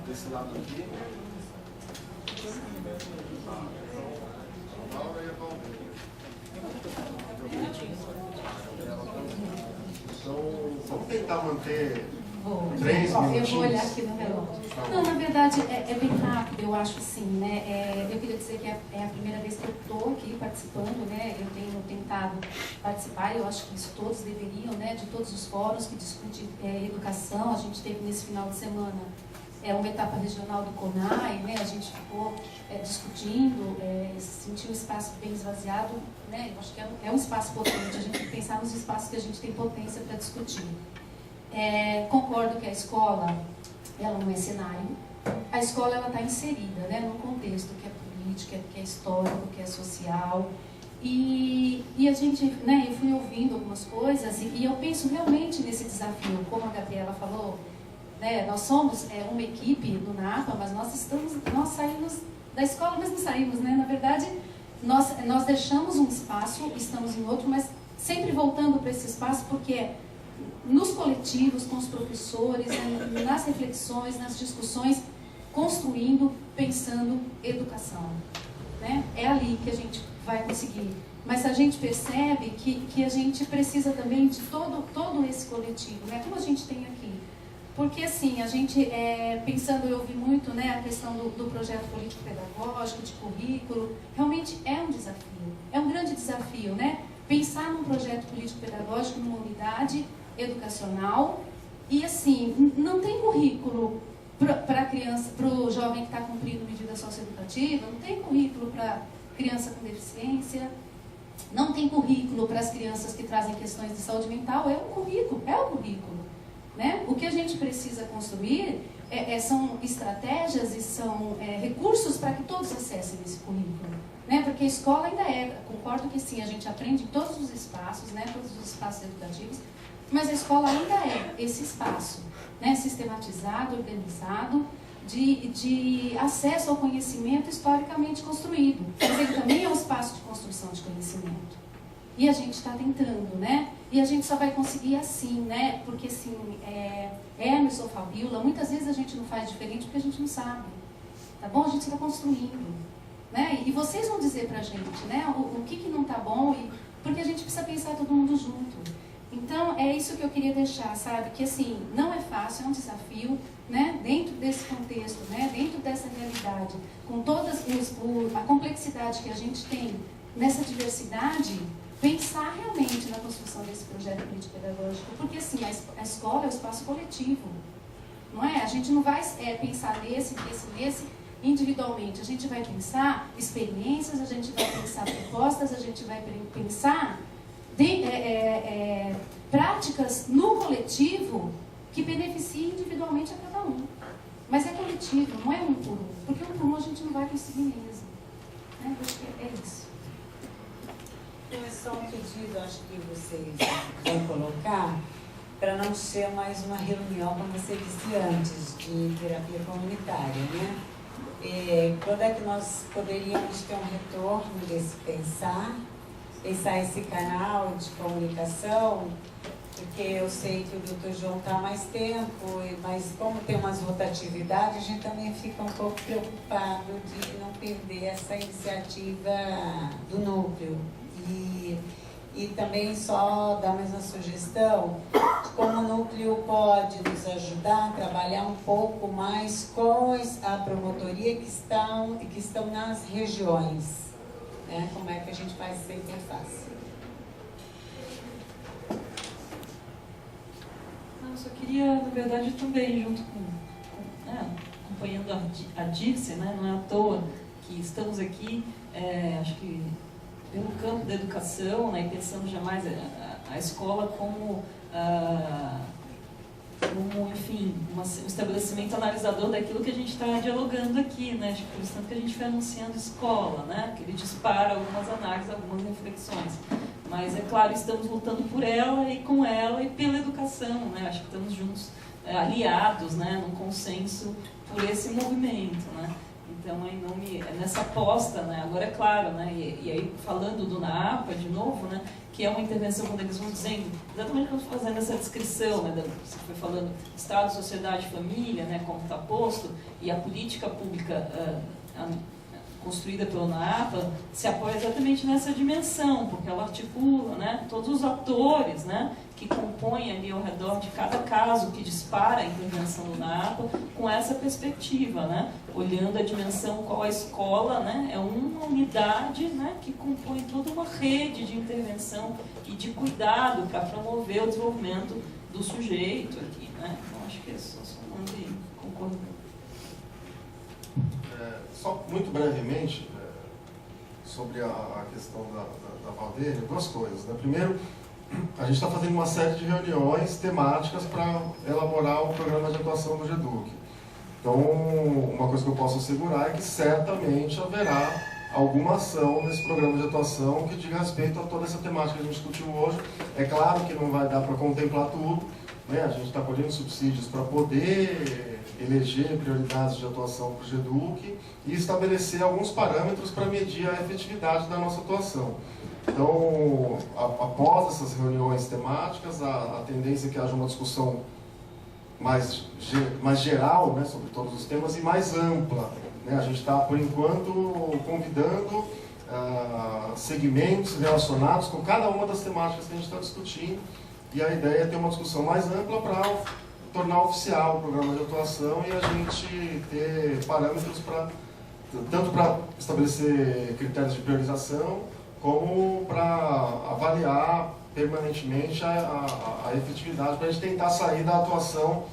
Desse lado aqui. Então, vamos tentar manter 3 minutinhos. Eu vou olhar aqui no relógio. Não, na verdade, é bem rápido, eu acho assim, né? Eu queria dizer que é a primeira vez que eu estou aqui participando, né? Eu tenho tentado participar, eu acho que isso todos deveriam, né? De todos os fóruns que discutem educação. A gente teve nesse final de semana uma etapa regional do CONAI, né? A gente ficou discutindo, sentiu o espaço bem esvaziado, né? Eu acho que é um espaço potente, a gente tem que pensar nos espaços que a gente tem potência para discutir. Concordo que a escola, ela não é cenário, a escola ela está inserida, né, num contexto que é político, que é histórico, que é social, e a gente, né, eu fui ouvindo algumas coisas e eu penso realmente nesse desafio, como a Gabriela falou, né, nós somos uma equipe no NAPA, mas nós saímos da escola, mas não saímos, né, na verdade, nós deixamos um espaço, estamos em outro, mas sempre voltando para esse espaço, porque nos coletivos, com os professores, nas reflexões, nas discussões, construindo, pensando educação, né? É ali que a gente vai conseguir. Mas a gente percebe que a gente precisa também de todo esse coletivo, né? Como a gente tem aqui. Porque, assim, a gente, pensando, eu ouvi muito, né, a questão do projeto político-pedagógico, de currículo, realmente é um desafio, é um grande desafio, né? Pensar num projeto político-pedagógico, numa unidade educacional, e, assim, não tem currículo para a criança, para o jovem que está cumprindo medida socioeducativa, não tem currículo para criança com deficiência, não tem currículo para as crianças que trazem questões de saúde mental, é o currículo, né? O que a gente precisa construir são estratégias e são recursos para que todos acessem esse currículo, né? Porque a escola ainda concordo que sim, a gente aprende em todos os espaços, né? Todos os espaços educativos, mas a escola ainda é esse espaço, né? Sistematizado, organizado, de acesso ao conhecimento historicamente construído. Mas ele também é um espaço de construção de conhecimento. E a gente está tentando, né? E a gente só vai conseguir assim, né? Porque, assim, Hermes ou Fabiola, muitas vezes a gente não faz diferente porque a gente não sabe. Tá bom? A gente está construindo, né? E vocês vão dizer pra gente, né? O que não tá bom, porque a gente precisa pensar todo mundo junto. Então, é isso que eu queria deixar, sabe? Que, assim, não é fácil, é um desafio, né? Dentro desse contexto, né? Dentro dessa realidade, com toda a complexidade que a gente tem nessa diversidade, pensar realmente na construção desse projeto político-pedagógico, porque, assim, a escola é o espaço coletivo, não é? A gente não vai pensar nesse individualmente, a gente vai pensar experiências, a gente vai pensar propostas, a gente vai pensar práticas no coletivo que beneficiem individualmente a cada um. Mas é coletivo, não é um por um, porque um por um a gente não vai conseguir mesmo. Né? Acho que é isso. É só um pedido, acho que vocês vão colocar, para não ser mais uma reunião, como você disse antes, de terapia comunitária, né? Quando é que nós poderíamos ter um retorno desse pensar esse canal de comunicação, porque eu sei que o Dr. João está há mais tempo, mas como tem umas rotatividades, a gente também fica um pouco preocupado de não perder essa iniciativa do núcleo. E também só dar mais uma sugestão, como o núcleo pode nos ajudar a trabalhar um pouco mais com a promotoria que estão nas regiões. Né? Como é que a gente faz essa interface? Eu só queria, na verdade, também, junto acompanhando a Dirce, né? Não é à toa que estamos aqui, acho que pelo campo da educação, né, e pensando jamais a escola como, enfim, um estabelecimento analisador daquilo que a gente está dialogando aqui, né, por isso tanto que a gente foi anunciando escola, né, que ele dispara algumas análises, algumas reflexões. Mas, é claro, estamos lutando por ela e com ela e pela educação, né, acho que estamos juntos, aliados, né, num consenso por esse movimento, né. Então, nessa aposta, né, agora é claro, né, e aí falando do NAPA de novo, né, que é uma intervenção quando eles vão dizendo, exatamente quando fazendo essa descrição, né, você foi falando Estado, sociedade, família, né, como está posto, e a política pública construída pelo NAPA se apoia exatamente nessa dimensão, porque ela articula, né, todos os atores, né, que compõem ali ao redor de cada caso que dispara a intervenção do NAPA com essa perspectiva, né, olhando a dimensão qual a escola, né, é uma unidade, né, que compõe toda uma rede de intervenção e de cuidado para promover o desenvolvimento do sujeito aqui, né. Então acho que é só somando e concordando. só muito brevemente, sobre a questão da Valdênia, duas coisas. Né? Primeiro, a gente está fazendo uma série de reuniões temáticas para elaborar o programa de atuação do GEDUC. Então, uma coisa que eu posso assegurar é que certamente haverá alguma ação nesse programa de atuação que diga respeito a toda essa temática que a gente discutiu hoje. É claro que não vai dar para contemplar tudo, né? A gente está colhendo subsídios para poder eleger prioridades de atuação para o GEDUC e estabelecer alguns parâmetros para medir a efetividade da nossa atuação. Então, após essas reuniões temáticas, a tendência é que haja uma discussão mais geral, né, sobre todos os temas e mais ampla. Né? A gente está, por enquanto, convidando segmentos relacionados com cada uma das temáticas que a gente está discutindo, e a ideia é ter uma discussão mais ampla para tornar oficial o programa de atuação e a gente ter parâmetros tanto para estabelecer critérios de priorização, como para avaliar permanentemente a efetividade, para a gente tentar sair da atuação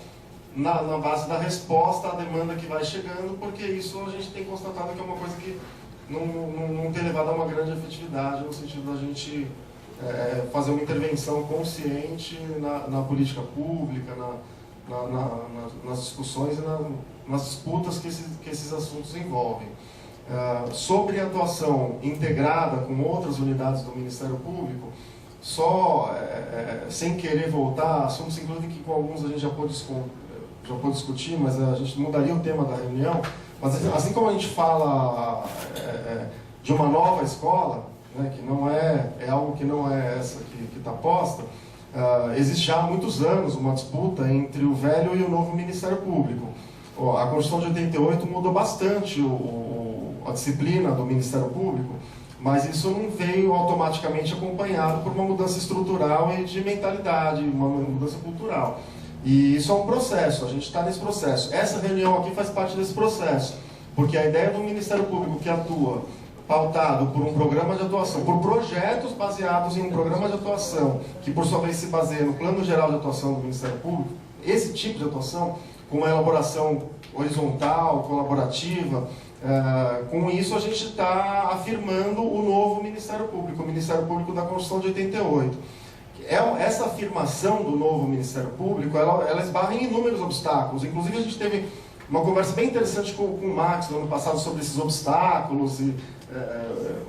na base da resposta à demanda que vai chegando, porque isso a gente tem constatado que é uma coisa que não tem levado a uma grande efetividade, no sentido da gente fazer uma intervenção consciente na política pública, nas discussões e nas disputas que esses assuntos envolvem. Sobre a atuação integrada com outras unidades do Ministério Público, só sem querer voltar, assuntos inclusive que com alguns a gente já pôde discutir, mas a gente mudaria o tema da reunião. Mas assim como a gente fala de uma nova escola, né, que não é algo que não é essa que está posta, existe já há muitos anos uma disputa entre o velho e o novo Ministério Público. A Constituição de 88 mudou bastante a disciplina do Ministério Público, mas isso não veio automaticamente acompanhado por uma mudança estrutural e de mentalidade, uma mudança cultural. E isso é um processo, a gente está nesse processo. Essa reunião aqui faz parte desse processo, porque a ideia do Ministério Público que atua pautado por um programa de atuação, por projetos baseados em um programa de atuação, que por sua vez se baseia no Plano Geral de Atuação do Ministério Público, esse tipo de atuação, com uma elaboração horizontal, colaborativa, com isso a gente está afirmando o novo Ministério Público, o Ministério Público da Constituição de 88. Essa afirmação do novo Ministério Público, ela esbarra em inúmeros obstáculos. Inclusive a gente teve uma conversa bem interessante com o Max no ano passado sobre esses obstáculos, e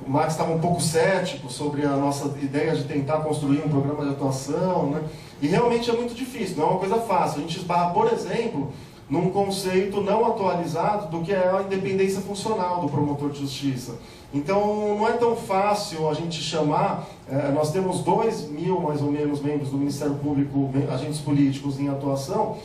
o Max estava um pouco cético sobre a nossa ideia de tentar construir um programa de atuação, né? E realmente é muito difícil, não é uma coisa fácil. A gente esbarra, por exemplo, num conceito não atualizado do que é a independência funcional do promotor de justiça. Então, não é tão fácil a gente chamar, nós temos 2.000, mais ou menos, membros do Ministério Público, agentes políticos em atuação,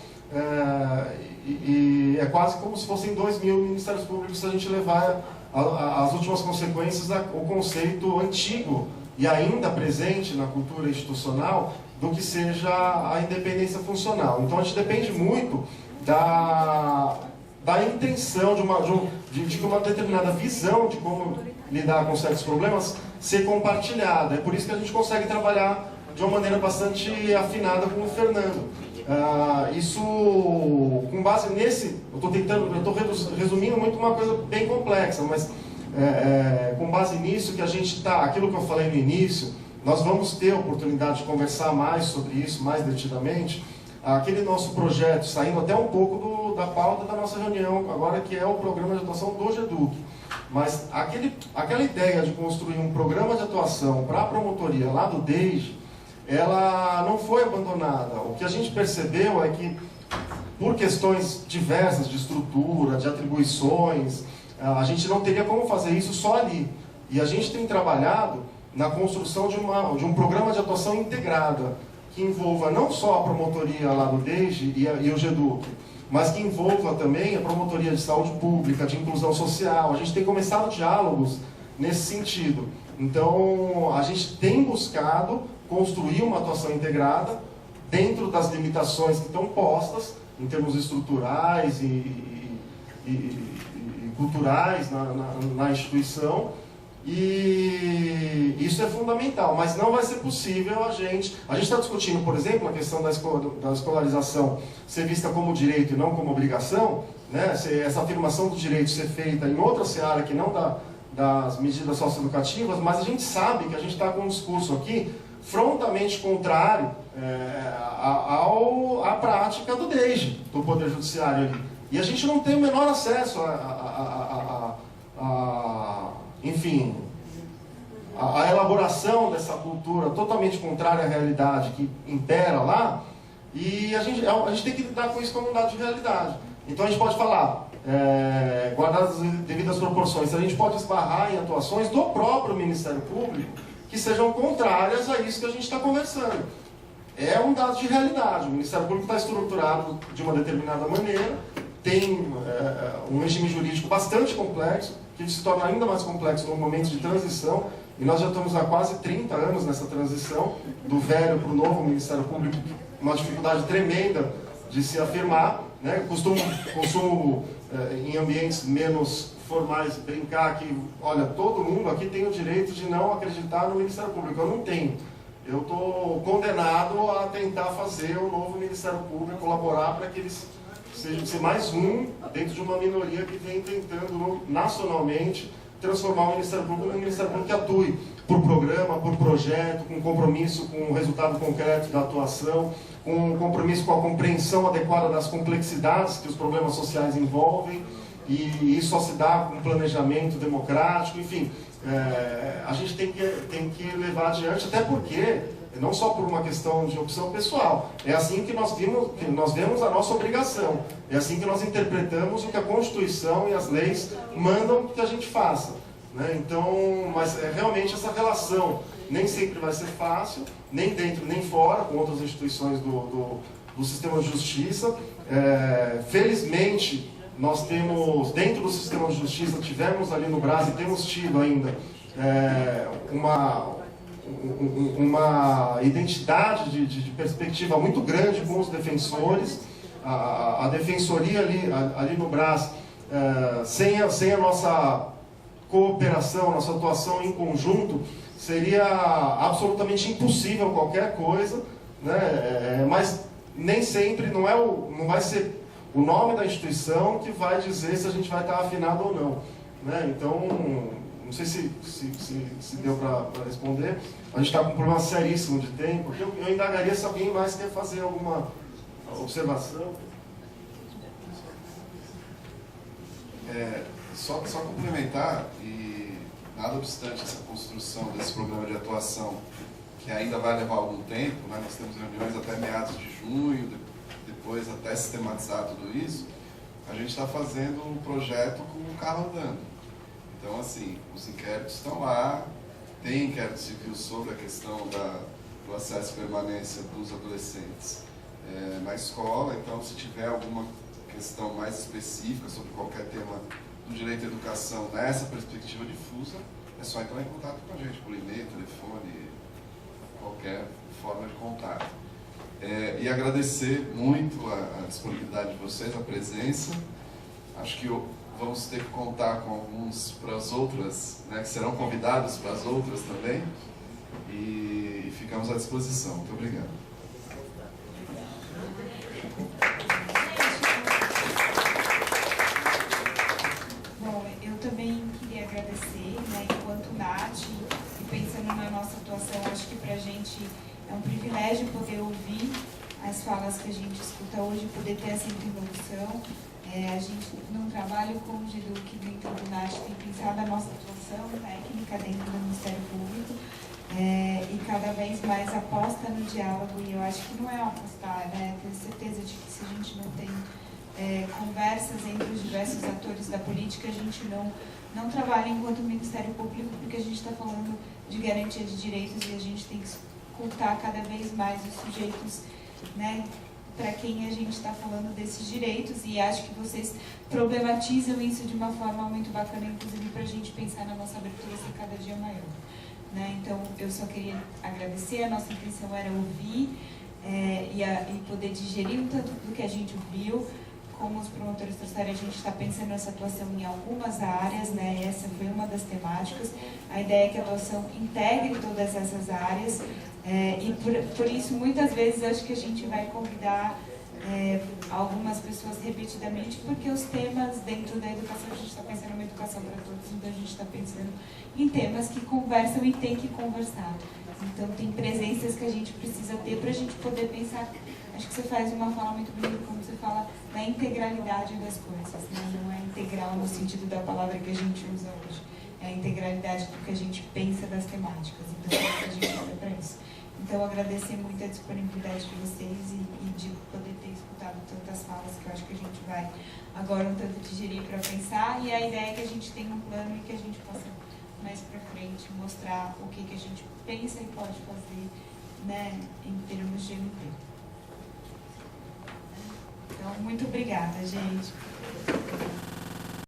e é quase como se fossem 2.000 Ministérios Públicos se a gente levar as últimas consequências o conceito antigo e ainda presente na cultura institucional do que seja a independência funcional. Então, a gente depende muito da intenção de que uma determinada visão de como lidar com certos problemas ser compartilhada. É por isso que a gente consegue trabalhar de uma maneira bastante afinada com o Fernando. Isso, com base nesse, eu estou resumindo muito uma coisa bem complexa, mas com base nisso que a gente está, aquilo que eu falei no início, nós vamos ter a oportunidade de conversar mais sobre isso, mais detidamente. Aquele nosso projeto, saindo até um pouco da pauta da nossa reunião, agora que é o programa de atuação do GEDUC. Mas aquela ideia de construir um programa de atuação para a promotoria lá do DEIJ, ela não foi abandonada. O que a gente percebeu é que, por questões diversas de estrutura, de atribuições, a gente não teria como fazer isso só ali. E a gente tem trabalhado na construção de um programa de atuação integrada, que envolva não só a promotoria lá do DEIJ e o GEDUC, mas que envolva também a promotoria de saúde pública, de inclusão social. A gente tem começado diálogos nesse sentido. Então, a gente tem buscado construir uma atuação integrada dentro das limitações que estão postas, em termos estruturais e culturais na instituição, E isso é fundamental, mas não vai ser possível a gente está discutindo, por exemplo, a questão da escolarização ser vista como direito e não como obrigação, né? Essa afirmação do direito ser feita em outra seara que não das medidas socioeducativas, mas a gente sabe que a gente está com um discurso aqui frontalmente contrário à prática do DEIJ, do Poder Judiciário ali. E a gente não tem o menor acesso enfim, a elaboração dessa cultura totalmente contrária à realidade que impera lá, e a gente tem que lidar com isso como um dado de realidade. Então a gente pode falar, guardadas as devidas proporções, a gente pode esbarrar em atuações do próprio Ministério Público que sejam contrárias a isso que a gente está conversando. É um dado de realidade. O Ministério Público está estruturado de uma determinada maneira, tem um regime jurídico bastante complexo, que se torna ainda mais complexo no momento de transição, e nós já estamos há quase 30 anos nessa transição, do velho para o novo Ministério Público, uma dificuldade tremenda de se afirmar, né? Costumo em ambientes menos formais, brincar que, olha, todo mundo aqui tem o direito de não acreditar no Ministério Público. Eu não tenho. Eu estou condenado a tentar fazer o novo Ministério Público, colaborar para que eles ser mais um dentro de uma minoria que vem tentando nacionalmente transformar o Ministério Público num Ministério Público que atue por programa, por projeto, com compromisso com o resultado concreto da atuação, com compromisso com a compreensão adequada das complexidades que os problemas sociais envolvem, e isso só se dá com planejamento democrático, enfim. A gente tem que levar adiante, até porque não só por uma questão de opção pessoal. É assim que nós vemos a nossa obrigação. É assim que nós interpretamos o que a Constituição e as leis mandam que a gente faça. Né? Então, mas realmente essa relação nem sempre vai ser fácil, nem dentro nem fora, com outras instituições do sistema de justiça. Felizmente, nós temos, dentro do sistema de justiça, tivemos ali no Brasil, e temos tido ainda uma identidade de perspectiva muito grande com os defensores. A defensoria ali no Brás, sem a nossa cooperação, nossa atuação em conjunto, seria absolutamente impossível qualquer coisa, né? Mas nem sempre não vai ser o nome da instituição que vai dizer se a gente vai estar afinado ou não, né? Então, não sei se deu para responder. A gente está com um problema seríssimo de tempo. Eu indagaria se alguém mais quer fazer alguma observação. Só complementar, e nada obstante essa construção desse programa de atuação, que ainda vai levar algum tempo, né? Nós temos reuniões até meados de junho, depois até sistematizar tudo isso, a gente está fazendo um projeto com o carro andando. Então, assim, os inquéritos estão lá, tem inquérito civil sobre a questão do acesso e permanência dos adolescentes na escola. Então, se tiver alguma questão mais específica sobre qualquer tema do direito à educação nessa perspectiva difusa, é só entrar em contato com a gente por e-mail, telefone, qualquer forma de contato. E agradecer muito a disponibilidade de vocês, a presença. Acho que vamos ter que contar com alguns para as outras, né, que serão convidados para as outras também, e ficamos à disposição. Muito obrigado. Bom, eu também queria agradecer, né, enquanto Nath, e pensando na nossa atuação, acho que para a gente é um privilégio poder ouvir as falas que a gente escuta hoje, poder ter essa interlocução. A gente, num trabalho como o GEDUC dentro do NAT, tem pensado a nossa atuação técnica dentro do Ministério Público, e cada vez mais aposta no diálogo, e eu acho que não é apostar, né? Tenho certeza de que se a gente não tem conversas entre os diversos atores da política, a gente não trabalha enquanto Ministério Público, porque a gente está falando de garantia de direitos e a gente tem que escutar cada vez mais os sujeitos, né, para quem a gente está falando desses direitos, e acho que vocês problematizam isso de uma forma muito bacana, inclusive para a gente pensar na nossa abertura ser cada dia maior. Né? Então, eu só queria agradecer, a nossa intenção era ouvir e poder digerir o tanto do que a gente viu, como os promotores trouxeram, a gente está pensando nessa atuação em algumas áreas, né? Essa foi uma das temáticas. A ideia é que a atuação integre todas essas áreas, e por isso, muitas vezes, eu acho que a gente vai convidar algumas pessoas repetidamente, porque os temas dentro da educação, a gente está pensando numa educação para todos, então a gente está pensando em temas que conversam e tem que conversar. Então, tem presenças que a gente precisa ter para a gente poder pensar. Acho que você faz uma fala muito bonita quando você fala da integralidade das coisas, né? Não é integral no sentido da palavra que a gente usa hoje, é a integralidade do que a gente pensa das temáticas. Então, a gente olha para isso. Então, agradecer muito a disponibilidade de vocês e de poder ter escutado tantas falas, que eu acho que a gente vai agora um tanto digerir para pensar, e a ideia é que a gente tenha um plano e que a gente possa mais para frente mostrar o que a gente pensa e pode fazer, né, em termos de MP. Então, muito obrigada, gente.